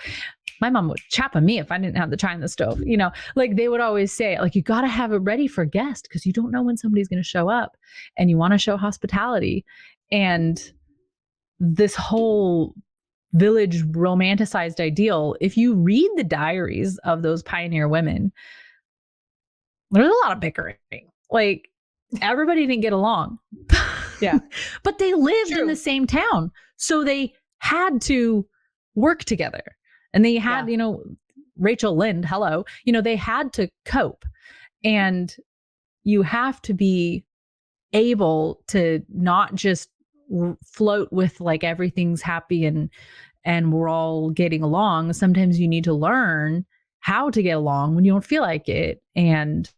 My mom would chap on me if I didn't have the chai on the stove. Like they would always say, like, you got to have it ready for guests, because you don't know when somebody's going to show up, and you want to show hospitality. And this whole village romanticized ideal, if you read the diaries of those pioneer women, there's a lot of bickering. Like, everybody didn't get along. Yeah. But they lived in the same town. So they had to work together. And they had, Rachel Lind, hello, they had to cope. And you have to be able to not just float with like everything's happy and we're all getting along. Sometimes you need to learn how to get along when you don't feel like it. And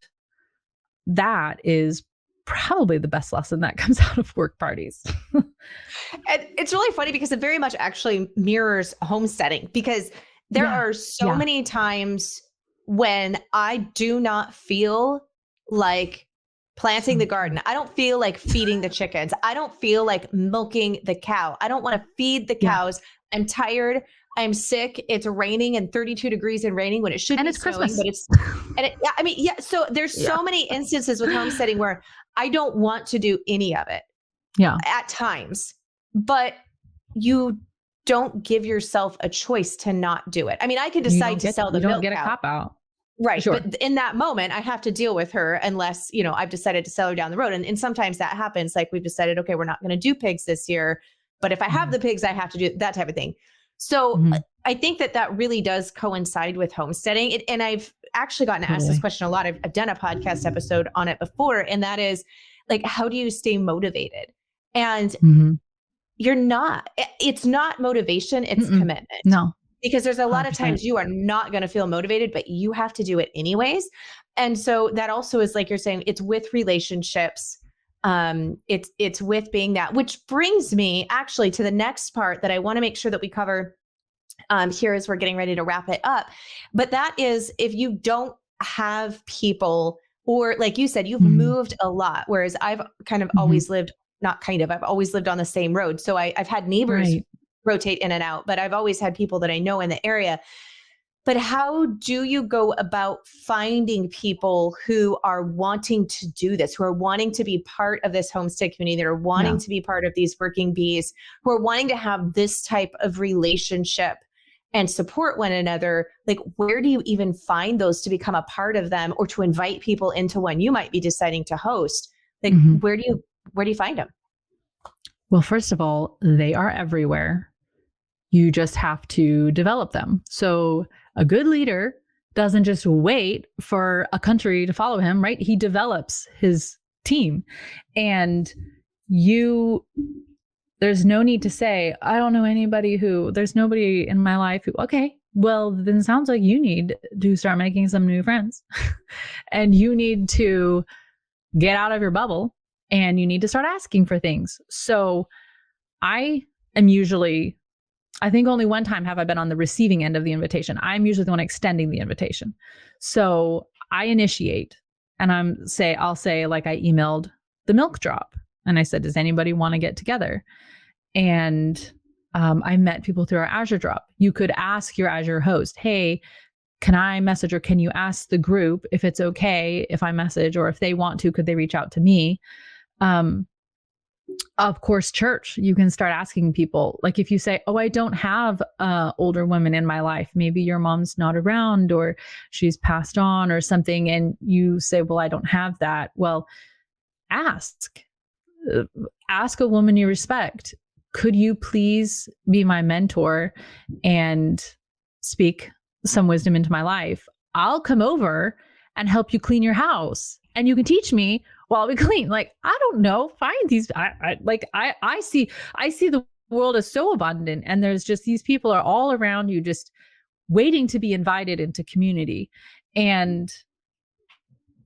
that is probably the best lesson that comes out of work parties. And it's really funny because it very much actually mirrors homesteading, because there are so many times when I do not feel like planting the garden. I don't feel like feeding the chickens. I don't feel like milking the cow. I don't want to feed the cows. I'm tired. I'm sick. It's raining and 32 degrees and raining when it should be snowing, but it's, I mean, yeah. So there's so many instances with homesteading where I don't want to do any of it. Yeah. At times, but you don't give yourself a choice to not do it. I mean, I could decide to sell the milk. You don't get a cop out. Right. Sure. But in that moment, I have to deal with her unless, you know, I've decided to sell her down the road. And sometimes that happens. Like we've decided, okay, we're not going to do pigs this year, but if I have the pigs, I have to do that type of thing. So I think that really does coincide with homesteading. And I've actually gotten asked this question a lot. I've done a podcast episode on it before. And that is like, how do you stay motivated? And it's not motivation, it's commitment. No. Because there's a lot of times you are not going to feel motivated, but you have to do it anyways. And so that also is like you're saying, it's with relationships. It's with being that, which brings me actually to the next part that I want to make sure that we cover here as we're getting ready to wrap it up. But that is if you don't have people, or like you said, you've moved a lot, whereas I've kind of always lived, I've always lived on the same road. So I've had neighbors rotate in and out, but I've always had people that I know in the area. But how do you go about finding people who are wanting to do this, who are wanting to be part of this homestead community, that are wanting to be part of these working bees, who are wanting to have this type of relationship and support one another? Like, where do you even find those to become a part of them, or to invite people into one you might be deciding to host? Like, where do you find them? Well, first of all, they are everywhere. You just have to develop them. So a good leader doesn't just wait for a country to follow him, right? He develops his team. And there's no need to say, I don't know there's nobody in my life who, okay, well, then it sounds like you need to start making some new friends. And you need to get out of your bubble, and you need to start asking for things. So I think only one time have I been on the receiving end of the invitation. I'm usually the one extending the invitation. So I initiate, and I'll say like, I emailed the milk drop and I said, does anybody want to get together? And I met people through our Azure drop. You could ask your Azure host, hey, can I message, or can you ask the group if it's okay if I message, or if they want to, could they reach out to me? Of course, church, you can start asking people. Like if you say, oh, I don't have older women in my life, maybe your mom's not around or she's passed on or something. And you say, well, I don't have that. Well, ask a woman you respect. Could you please be my mentor and speak some wisdom into my life? I'll come over and help you clean your house, and you can teach me while we clean. Like, I don't know, find these, I see the world as so abundant, and there's just, these people are all around you just waiting to be invited into community. And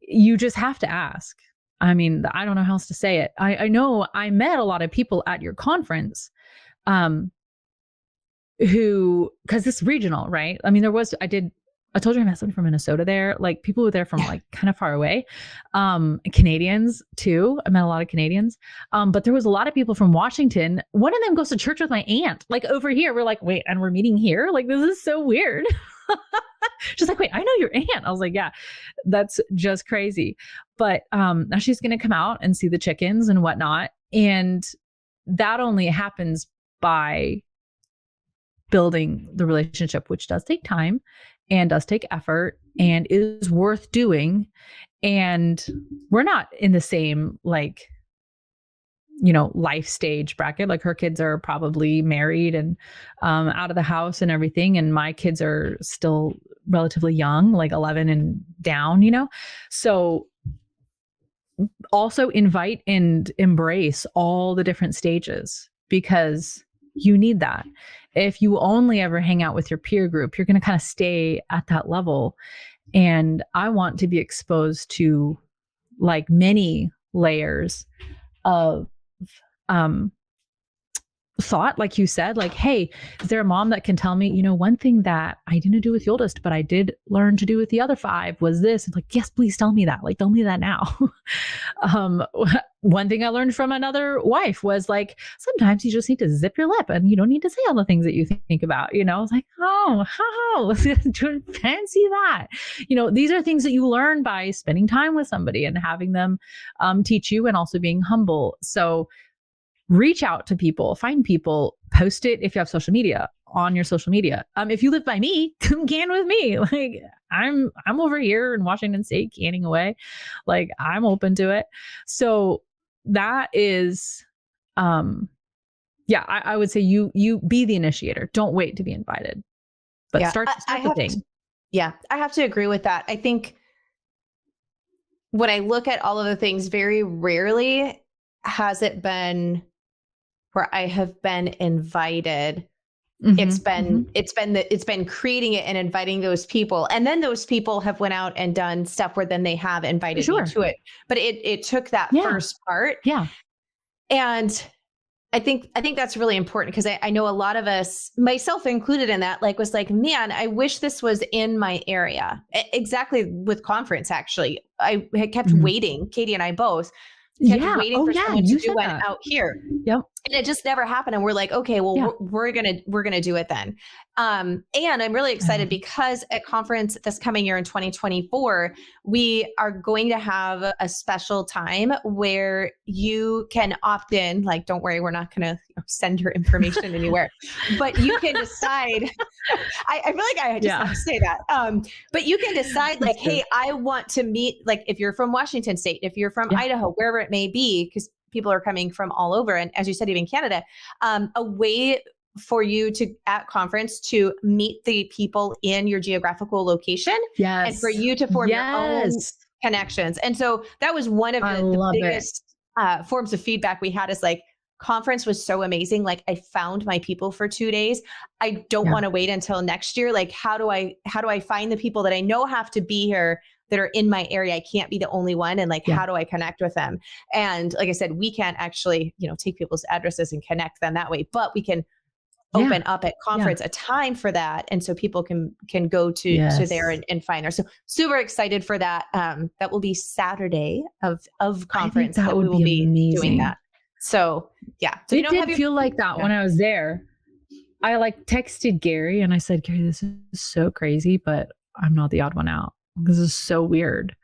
you just have to ask. I mean, I don't know how else to say it. I know I met a lot of people at your conference, who, cause this regional, right? I mean, I told you I met someone from Minnesota there. Like, people were there from like kind of far away. Canadians too. I met a lot of Canadians. But there was a lot of people from Washington. One of them goes to church with my aunt, like over here. We're like, wait, and we're meeting here? Like, this is so weird. She's like, wait, I know your aunt. I was like, yeah, that's just crazy. But now she's going to come out and see the chickens and whatnot. And that only happens by building the relationship, which does take time and does take effort and is worth doing. And we're not in the same, like, life stage bracket. Like, her kids are probably married and out of the house and everything. And my kids are still relatively young, like 11 and down, So also invite and embrace all the different stages, because you need that. If you only ever hang out with your peer group, you're going to kind of stay at that level. And I want to be exposed to like many layers of thought, like you said, like, hey, is there a mom that can tell me, one thing that I didn't do with the oldest, but I did learn to do with the other 5 was this? And like, yes, please tell me that. Like, tell me that now. One thing I learned from another wife was like, sometimes you just need to zip your lip and you don't need to say all the things that you think about, I was like, oh, fancy that. These are things that you learn by spending time with somebody and having them teach you, and also being humble. So reach out to people, find people, post it if you have social media on your social media. If you live by me, come can with me. Like I'm over here in Washington State canning away. Like I'm open to it. So that is, I would say you be the initiator. Don't wait to be invited, but start the thing. I have to agree with that. I think when I look at all of the things, very rarely has it been where I have been invited. It's been creating it and inviting those people. And then those people have went out and done stuff where then they have invited me to it. But it took that first part. Yeah. And I think that's really important, because I know a lot of us, myself included in that, like was like, man, I wish this was in my area. Exactly with conference, actually. I had kept waiting, Katie and I both kept waiting for someone to do one out here. Yep. And it just never happened. And we're like, okay, well, we're going to do it then. And I'm really excited because at conference this coming year in 2024, we are going to have a special time where you can opt in. Like, don't worry, we're not going to send your information anywhere, but you can decide. I feel like I just have to say that. But you can decide like, hey, I want to meet, like if you're from Washington State, if you're from Idaho, wherever it may be, because people are coming from all over. And as you said, even Canada, a way for you to at conference to meet the people in your geographical location and for you to form your own connections. And so that was one of the biggest forms of feedback we had, is like, conference was so amazing. Like I found my people for 2 days. I don't want to wait until next year. Like, how do I find the people that I know have to be here that are in my area? I can't be the only one. And like, how do I connect with them? And like I said, we can't actually, take people's addresses and connect them that way, but we can open up at conference a time for that. And so people can go to there and find her. So super excited for that. That will be Saturday of conference that we will be doing that. So So it did feel like that when I was there. I like texted Gary and I said, Gary, this is so crazy, but I'm not the odd one out. This is so weird.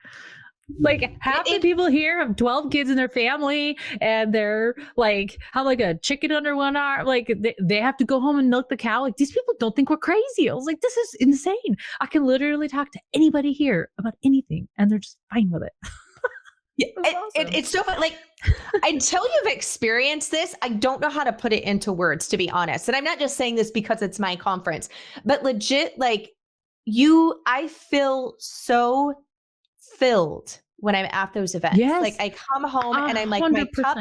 Like half the people here have 12 kids in their family, and they're like, have like a chicken under one arm. Like they have to go home and milk the cow. Like these people don't think we're crazy. I was like, this is insane. I can literally talk to anybody here about anything and they're just fine with it. It's so fun. Like until you've experienced this, I don't know how to put it into words, to be honest. And I'm not just saying this because it's my conference, but legit, like I feel so filled when I'm at those events. Yes. Like I come home and I'm like, 100%. My cup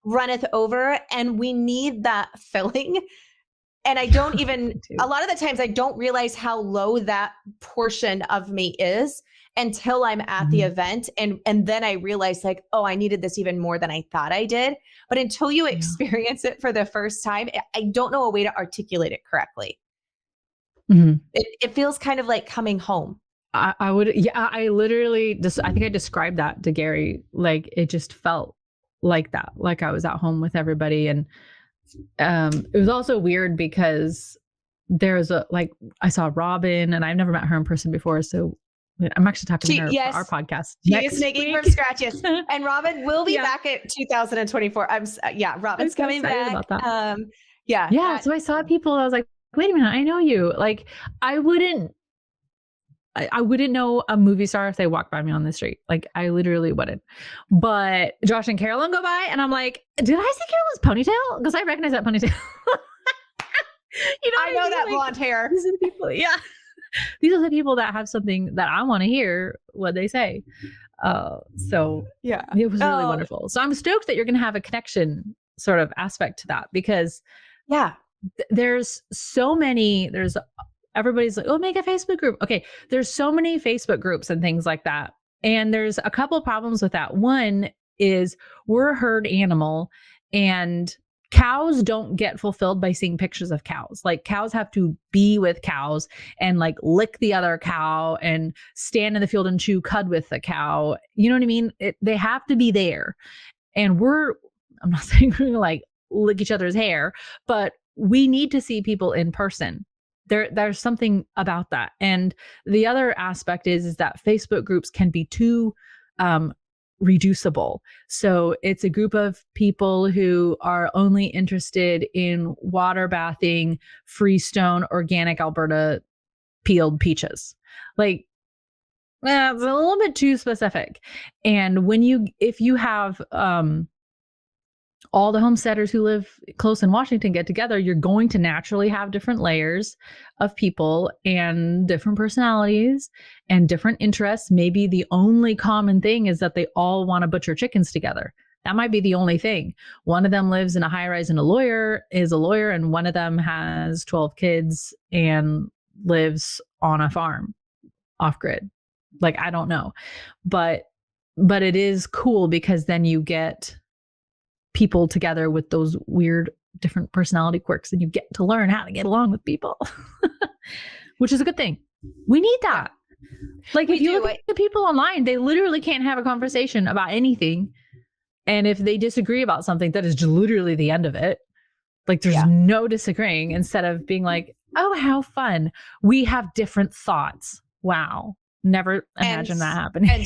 runneth over, and we need that filling. And I don't even, a lot of the times I don't realize how low that portion of me is until I'm at the event. And then I realize like, oh, I needed this even more than I thought I did. But until you experience it for the first time, I don't know a way to articulate it correctly. It feels kind of like coming home. I would, I literally I think I described that to Gary. Like it just felt like that, like I was at home with everybody. And it was also weird because there's I saw Robin, and I've never met her in person before. So I'm actually talking to her for our podcast. She is making from scratch. Yes. And Robin will be back at 2024. Robin's coming back. About that. So I saw people. I was like, wait a minute, I know you. Like I wouldn't know a movie star if they walked by me on the street. Like I literally wouldn't. But Josh and Carolyn go by and I'm like, did I see Carolyn's ponytail? Because I recognize that ponytail. I know that blonde hair. These are the people. Yeah. These are the people that have something that I want to hear what they say. So it was really wonderful. So I'm stoked that you're going to have a connection sort of aspect to that, because there's so many, everybody's like, oh, make a Facebook group. Okay. There's so many Facebook groups and things like that. And there's a couple of problems with that. One is we're a herd animal, and cows don't get fulfilled by seeing pictures of cows. Like cows have to be with cows and like lick the other cow and stand in the field and chew cud with the cow. You know what I mean? They have to be there. And I'm not saying we're gonna like lick each other's hair, but we need to see people in person. There's something about that. And the other aspect is that Facebook groups can be too reducible. So it's a group of people who are only interested in water bathing, freestone, organic Alberta peeled peaches. Like, it's a little bit too specific. And if you have all the homesteaders who live close in Washington get together, you're going to naturally have different layers of people and different personalities and different interests. Maybe the only common thing is that they all want to butcher chickens together. That might be the only thing. One of them lives in a high rise and is a lawyer, and one of them has 12 kids and lives on a farm off grid. Like, I don't know, but it is cool because then you get people together with those weird different personality quirks and you get to learn how to get along with people, which is a good thing. We need that. Like if you look at the people online, they literally can't have a conversation about anything. And if they disagree about something, that is just literally the end of it. Like there's no disagreeing, instead of being like, oh, how fun. We have different thoughts. Wow. Never imagined that happening. And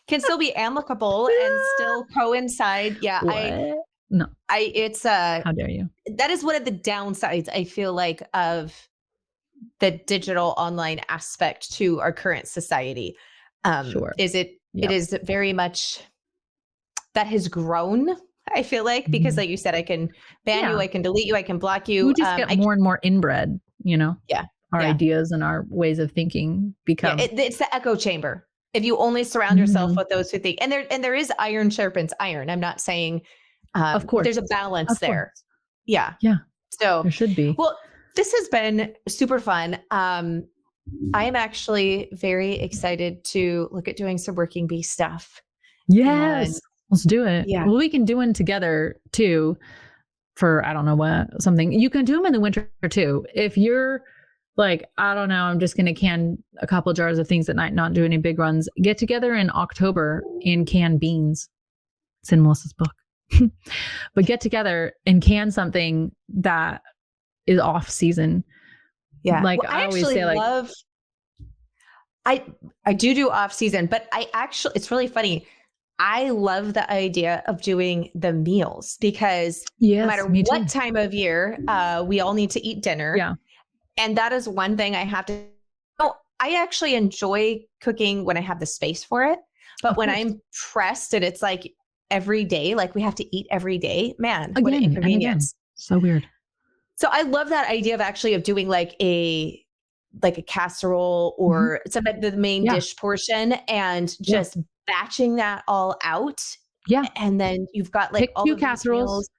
can still be amicable and still coincide. Yeah. It's how dare you? That is one of the downsides, I feel like, of the digital online aspect to our current society. It is very much that has grown, I feel like, because like you said, I can ban you, I can delete you, I can block you. We just get more and more inbred, our ideas and our ways of thinking become. It's the echo chamber. If you only surround yourself with those who think, and there is iron sharpens iron. I'm not saying, of course, there's a balance there. Yeah. Yeah. So there should be. Well, this has been super fun. I am actually very excited to look at doing some working bee stuff. Yes. Let's do it. Yeah. Well, we can do them together too for, I don't know what, something. You can do them in the winter too. If you're like, I don't know, I'm just going to can a couple of jars of things at night, not do any big runs. Get together in October and can beans. It's in Melissa's book. But get together and can something that is off season. Yeah. Like I always say, like, love, I do off season, but it's really funny. I love the idea of doing the meals because no matter what time of year, we all need to eat dinner. Yeah. And that is one thing I have to. I actually enjoy cooking when I have the space for it. But when I'm pressed and it's like every day, like we have to eat every day, man, what an inconvenience. So weird. So I love that idea of doing like a casserole or some of the main dish portion and just batching that all out. Yeah. And then you've got like pick all 2 of casseroles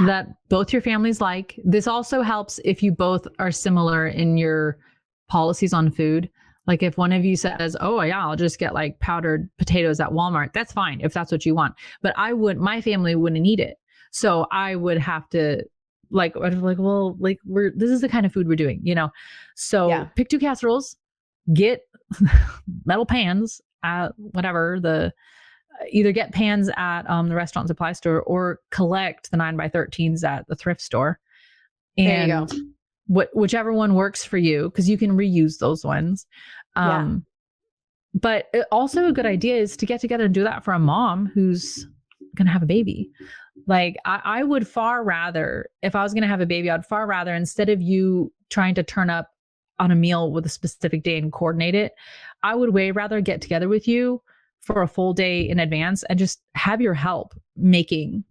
that both your families like. This also helps if you both are similar in your policies on food. Like if one of you says, oh yeah, I'll just get like powdered potatoes at Walmart. That's fine if that's what you want. But my family wouldn't eat it. So I would have to this is the kind of food we're doing, So pick 2 casseroles, get metal pans, either get pans at the restaurant supply store or collect the 9x13s at the thrift store. And there you go. Whichever one works for you, because you can reuse those ones. But also a good idea is to get together and do that for a mom who's going to have a baby. Like I would far rather, if I was going to have a baby, I'd far rather, instead of you trying to turn up on a meal with a specific day and coordinate it, I would way rather get together with you for a full day in advance and just have your help making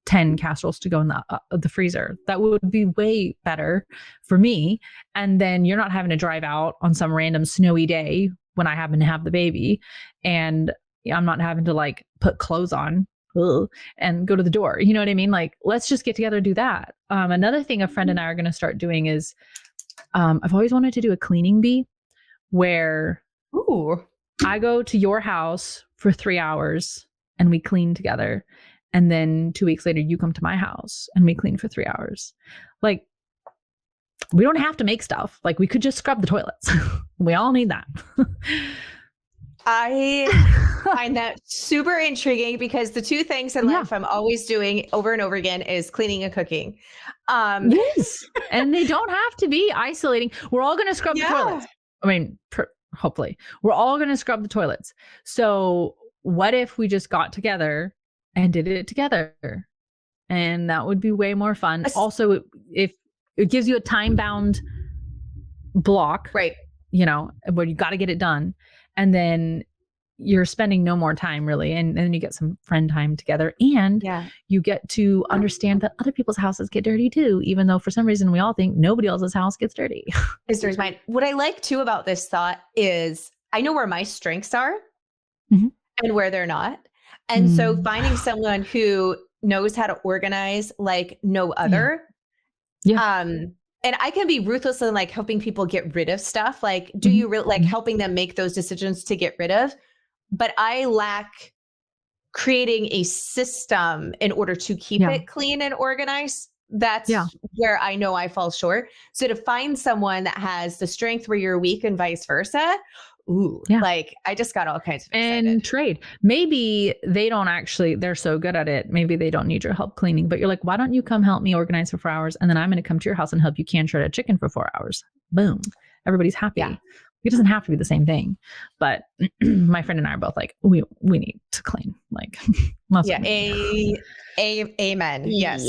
10 casseroles to go in the freezer. That would be way better for me. And then you're not having to drive out on some random snowy day when I happen to have the baby. And I'm not having to like put clothes on and go to the door. You know what I mean? Like, let's just get together and do that. Another thing a friend and I are going to start doing is I've always wanted to do a cleaning bee where I go to your house for 3 hours and we clean together. And then 2 weeks later, you come to my house and we clean for 3 hours. Like, we don't have to make stuff. Like, we could just scrub the toilets. We all need that. I find that super intriguing because the two things in life I'm always doing over and over again is cleaning and cooking. Yes. And they don't have to be isolating. We're all going to scrub the toilets. I mean, hopefully we're all going to scrub the toilets. So what if we just got together and did it together? And that would be way more fun. Also, if it gives you a time bound block, right? You know, where you got to get it done. And then you're spending no more time really. And then you get some friend time together, and you get to understand that other people's houses get dirty too, even though for some reason we all think nobody else's house gets dirty. There's mine. What I like too about this thought is I know where my strengths are and where they're not. And so finding someone who knows how to organize like no other. And I can be ruthless in like helping people get rid of stuff. Like, do you really like helping them make those decisions to get rid of? But I lack creating a system in order to keep it clean and organized. That's where I know I fall short. So to find someone that has the strength where you're weak and vice versa. Like I just got all kinds of excited. And trade. Maybe they don't actually, they're so good at it. Maybe they don't need your help cleaning, but you're like, why don't you come help me organize for 4 hours? And then I'm going to come to your house and help you can shred a chicken for 4 hours. Boom. Everybody's happy. It doesn't have to be the same thing, but my friend and I are both like, we need to clean. Like, amen. Yes.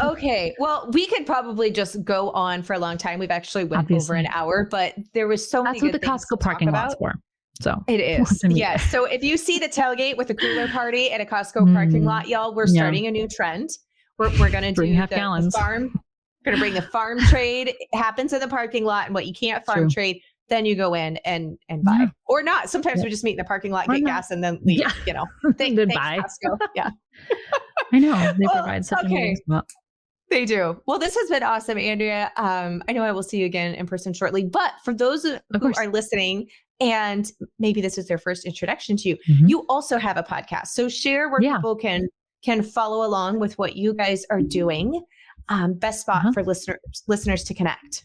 Okay. Well, we could probably just go on for a long time. We've actually went over an hour, but there was so many. That's what the Costco parking lot's for. So it is. Yes. So if you see the tailgate with a cooler party at a Costco parking lot, y'all, we're starting a new trend. We're going to do the farm. We're going to bring the farm trade. It happens in the parking lot, and what you can't farm trade, then you go in and buy or not. Sometimes we just meet in the parking lot, get gas, and then leave, you know, goodbye. Costco. Yeah. I know. They provide such amazing stuff. They do. Well, this has been awesome, Andrea. I know I will see you again in person shortly, but for those who are listening and maybe this is their first introduction to you, you also have a podcast. So share where people can follow along with what you guys are doing. Best spot for listeners to connect.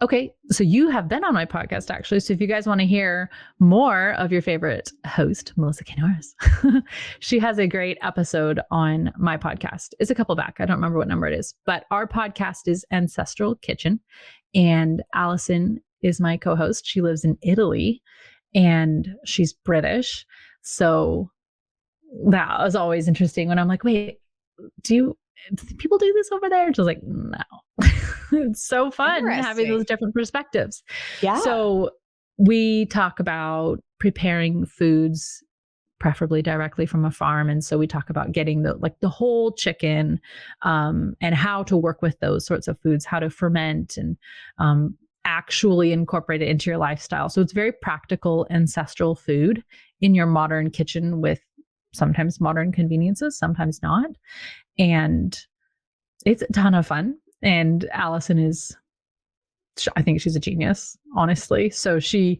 Okay. So you have been on my podcast, actually. So if you guys want to hear more of your favorite host, Melissa K. Norris, she has a great episode on my podcast. It's a couple back. I don't remember what number it is, but our podcast is Ancestral Kitchen. And Allison is my co-host. She lives in Italy and she's British. So that was always interesting when I'm like, wait, do people do this over there? And she's like, no. It's so fun having those different perspectives. Yeah. So we talk about preparing foods, preferably directly from a farm. And so we talk about getting the whole chicken, and how to work with those sorts of foods, how to ferment and actually incorporate it into your lifestyle. So it's very practical, ancestral food in your modern kitchen with sometimes modern conveniences, sometimes not. And it's a ton of fun. And Allison I think she's a genius, honestly. So she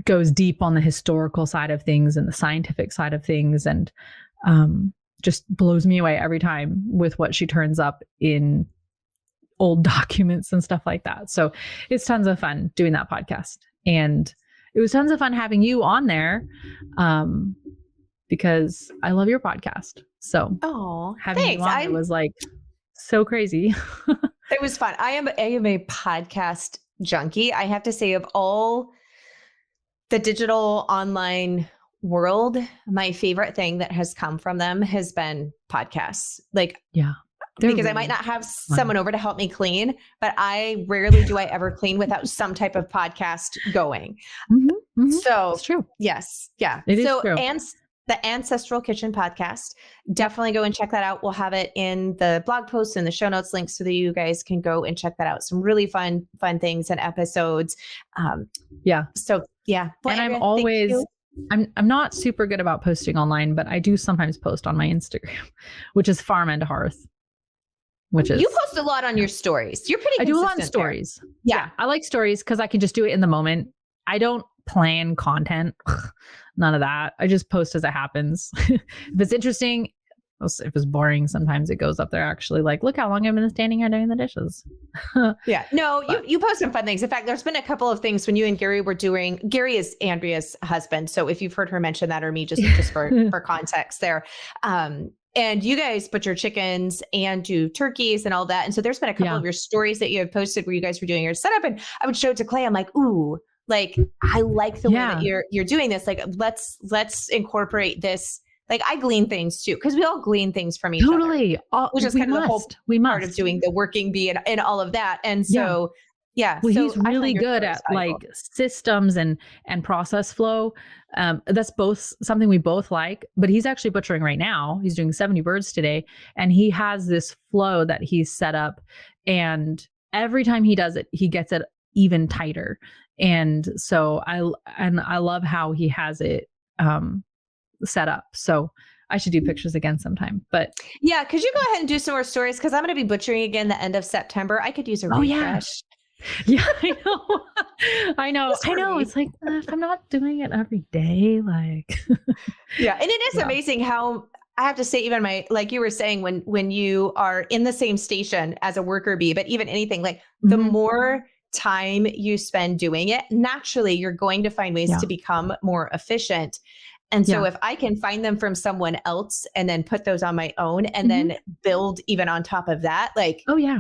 goes deep on the historical side of things and the scientific side of things, and just blows me away every time with what she turns up in old documents and stuff like that. So it's tons of fun doing that podcast. And it was tons of fun having you on there, because I love your podcast. So having you on it was like so crazy. It was fun. I am a podcast junkie. I have to say, of all the digital online world, my favorite thing that has come from them has been podcasts. Like, because really I might not have someone over to help me clean, but I rarely do I ever clean without some type of podcast going. So it's true. Yes. Yeah. It is true. And the Ancestral Kitchen podcast, definitely go and check that out. We'll have it in the blog posts and the show notes links so that you guys can go and check that out. Some really fun things and episodes. So yeah. Well, and I'm not super good about posting online, but I do sometimes post on my Instagram, which is Farm and Hearth. You post a lot on your stories. You're pretty consistent. I do a lot of stories. Yeah. I like stories because I can just do it in the moment. I don't plan content. None of that. I just post as it happens. If it's interesting, If it's boring, sometimes it goes up there actually like, look how long I've been standing here doing the dishes. Yeah. No, you post some fun things. In fact, there's been a couple of things when you and Gary were doing. Gary is Andrea's husband. So if you've heard her mention that, or me, just for context there. And you guys butcher chickens and do turkeys and all that. And so there's been a couple of your stories that you have posted where you guys were doing your setup. And I would show it to Clay. I'm like, ooh, like, I like the way that you're doing this. Like, let's incorporate this. Like, I glean things too, because we all glean things from each other. Which is kind of the whole part of doing the working bee and all of that. And so, well, so he's really good at like systems and process flow. That's both something we both like, but he's actually butchering right now. He's doing 70 birds today, and he has this flow that he's set up, and every time he does it, he gets it even tighter. And so I love how he has it set up. So I should do pictures again sometime. But yeah, could you go ahead and do some more stories? Because I'm going to be butchering again the end of September. I could use a refresh. Yeah, I know. It's like, if I'm not doing it every day, like. Yeah. And it is amazing how, I have to say, even like you were saying, when you are in the same station as a worker bee, but even anything, like the more time you spend doing it, naturally you're going to find ways to become more efficient. And so if I can find them from someone else and then put those on my own and then build even on top of that, like, oh yeah,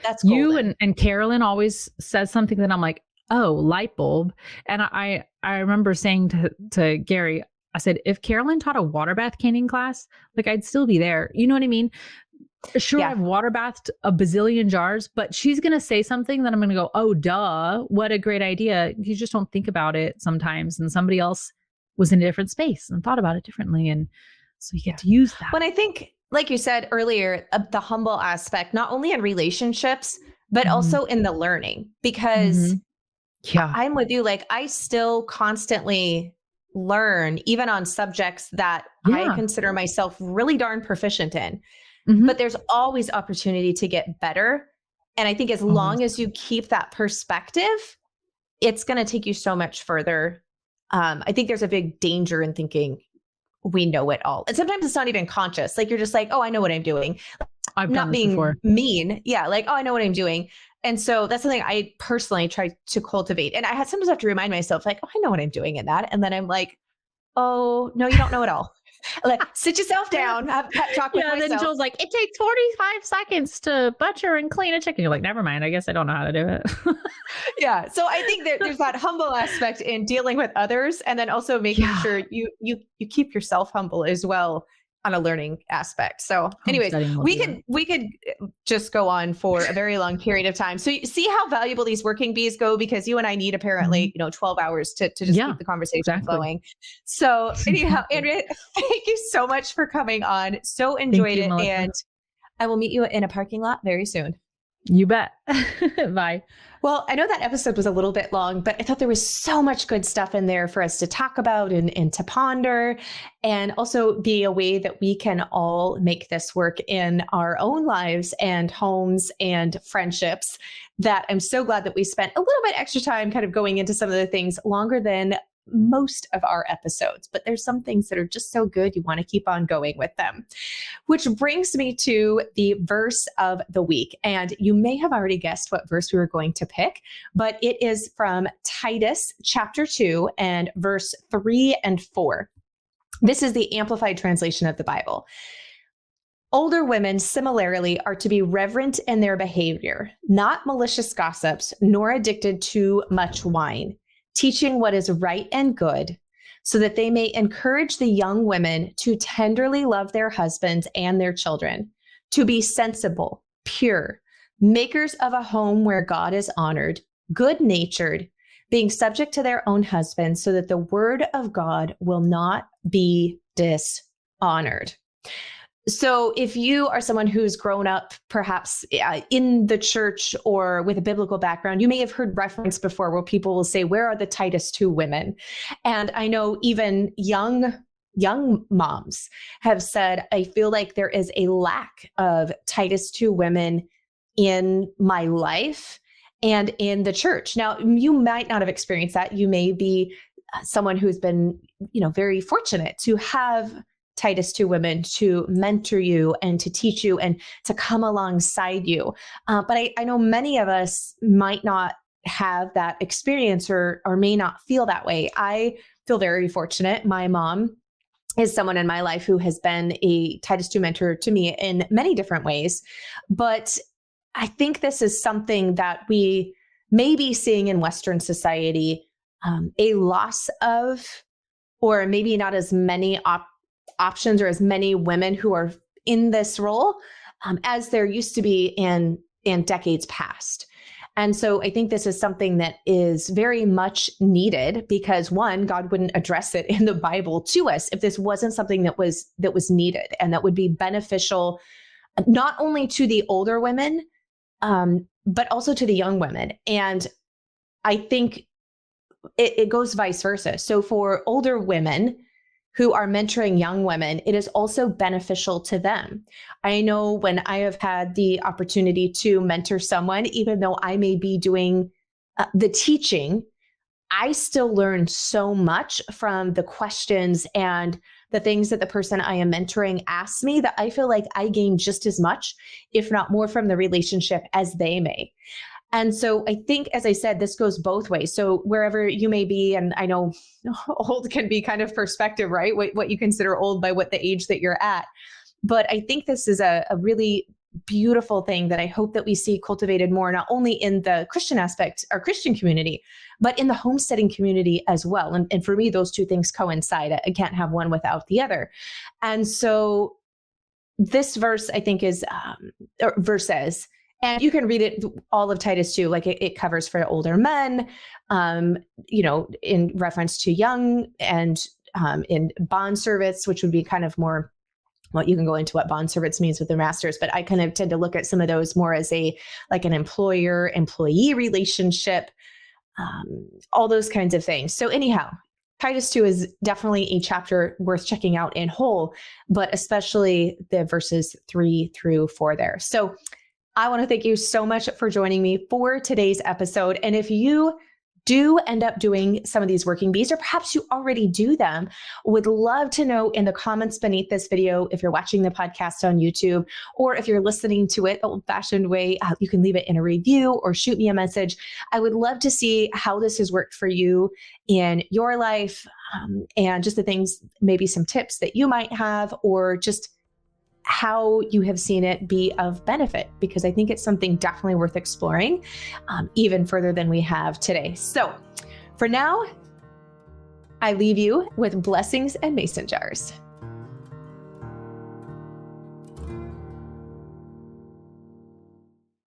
that's golden. You and Carolyn always says something that I'm like, oh, light bulb. And I remember saying to Gary, I said, if Carolyn taught a water bath canning class, like, I'd still be there. You know what I mean? Sure, I've water bathed a bazillion jars, but she's going to say something that I'm going to go, oh, duh, what a great idea. You just don't think about it sometimes. And somebody else was in a different space and thought about it differently. And so you get to use that. When I think, like you said earlier, the humble aspect, not only in relationships, but also in the learning, because I'm with you. Like, I still constantly learn, even on subjects that I consider myself really darn proficient in, but there's always opportunity to get better. And I think as long as you keep that perspective, it's going to take you so much further. I think there's a big danger in thinking we know it all. And sometimes it's not even conscious. Like, you're just like, oh, I know what I'm doing. I've not done this being before. Mean. Yeah. Like, oh, I know what I'm doing. And so that's something I personally try to cultivate. And I sometimes have to remind myself, like, oh, I know what I'm doing in that. And then I'm like, oh, no, you don't know it all. Like, sit yourself down, have a pep talk with myself. Then Joel's like, it takes 45 seconds to butcher and clean a chicken. You're like, never mind. I guess I don't know how to do it. Yeah. So I think there's that humble aspect in dealing with others, and then also making sure you keep yourself humble as well on a learning aspect. So anyways, we could just go on for a very long period of time. So you see how valuable these working bees go, because you and I need apparently, 12 hours to just keep the conversation flowing. So anyhow, Andrea, thank you so much for coming on. So enjoyed it. Melissa. And I will meet you in a parking lot very soon. You bet. Bye. Well, I know that episode was a little bit long, but I thought there was so much good stuff in there for us to talk about and to ponder, and also be a way that we can all make this work in our own lives and homes and friendships, that I'm so glad that we spent a little bit extra time kind of going into some of the things longer than most of our episodes, but there's some things that are just so good you want to keep on going with them. Which brings me to the verse of the week. And you may have already guessed what verse we were going to pick, but it is from Titus chapter 2 and verse 3 and 4. This is the Amplified translation of the Bible. Older women similarly are to be reverent in their behavior, not malicious gossips, nor addicted to much wine, teaching what is right and good, so that they may encourage the young women to tenderly love their husbands and their children, to be sensible, pure, makers of a home where God is honored, good-natured, being subject to their own husbands, so that the word of God will not be dishonored. So if you are someone who's grown up perhaps in the church or with a biblical background, you may have heard reference before where people will say, where are the Titus 2 women? And I know even young moms have said, I feel like there is a lack of Titus 2 women in my life and in the church. Now, you might not have experienced that. You may be someone who's been, very fortunate to have Titus 2 women to mentor you and to teach you and to come alongside you. But I know many of us might not have that experience or may not feel that way. I feel very fortunate. My mom is someone in my life who has been a Titus 2 mentor to me in many different ways. But I think this is something that we may be seeing in Western society, a loss of, or maybe not as many options or as many women who are in this role as there used to be in decades past. And so I think this is something that is very much needed because, one, God wouldn't address it in the Bible to us if this wasn't something that was needed and that would be beneficial not only to the older women, but also to the young women. And I think it goes vice versa. So for older women who are mentoring young women, it is also beneficial to them. I know when I have had the opportunity to mentor someone, even though I may be doing the teaching, I still learn so much from the questions and the things that the person I am mentoring asks me that I feel like I gain just as much, if not more, from the relationship as they may. And so I think, as I said, this goes both ways. So wherever you may be, and I know old can be kind of perspective, right? What you consider old by what the age that you're at. But I think this is a really beautiful thing that I hope that we see cultivated more, not only in the Christian aspect, our Christian community, but in the homesteading community as well. And for me, those two things coincide. I can't have one without the other. And so this verse, I think, is verses. And you can read it, all of Titus 2, like it covers for older men, in reference to young and in bond servants, which would be kind of more, well, you can go into what bond servants means with the masters, but I kind of tend to look at some of those more as an employer-employee relationship, all those kinds of things. So anyhow, Titus 2 is definitely a chapter worth checking out in whole, but especially the verses 3 through 4 there. So I want to thank you so much for joining me for today's episode. And if you do end up doing some of these working bees, or perhaps you already do them, would love to know in the comments beneath this video, if you're watching the podcast on YouTube, or if you're listening to it the old-fashioned way, you can leave it in a review or shoot me a message. I would love to see how this has worked for you in your life, and just the things, maybe some tips that you might have, or just how you have seen it be of benefit, because I think it's something definitely worth exploring even further than we have today. So for now, I leave you with blessings and mason jars.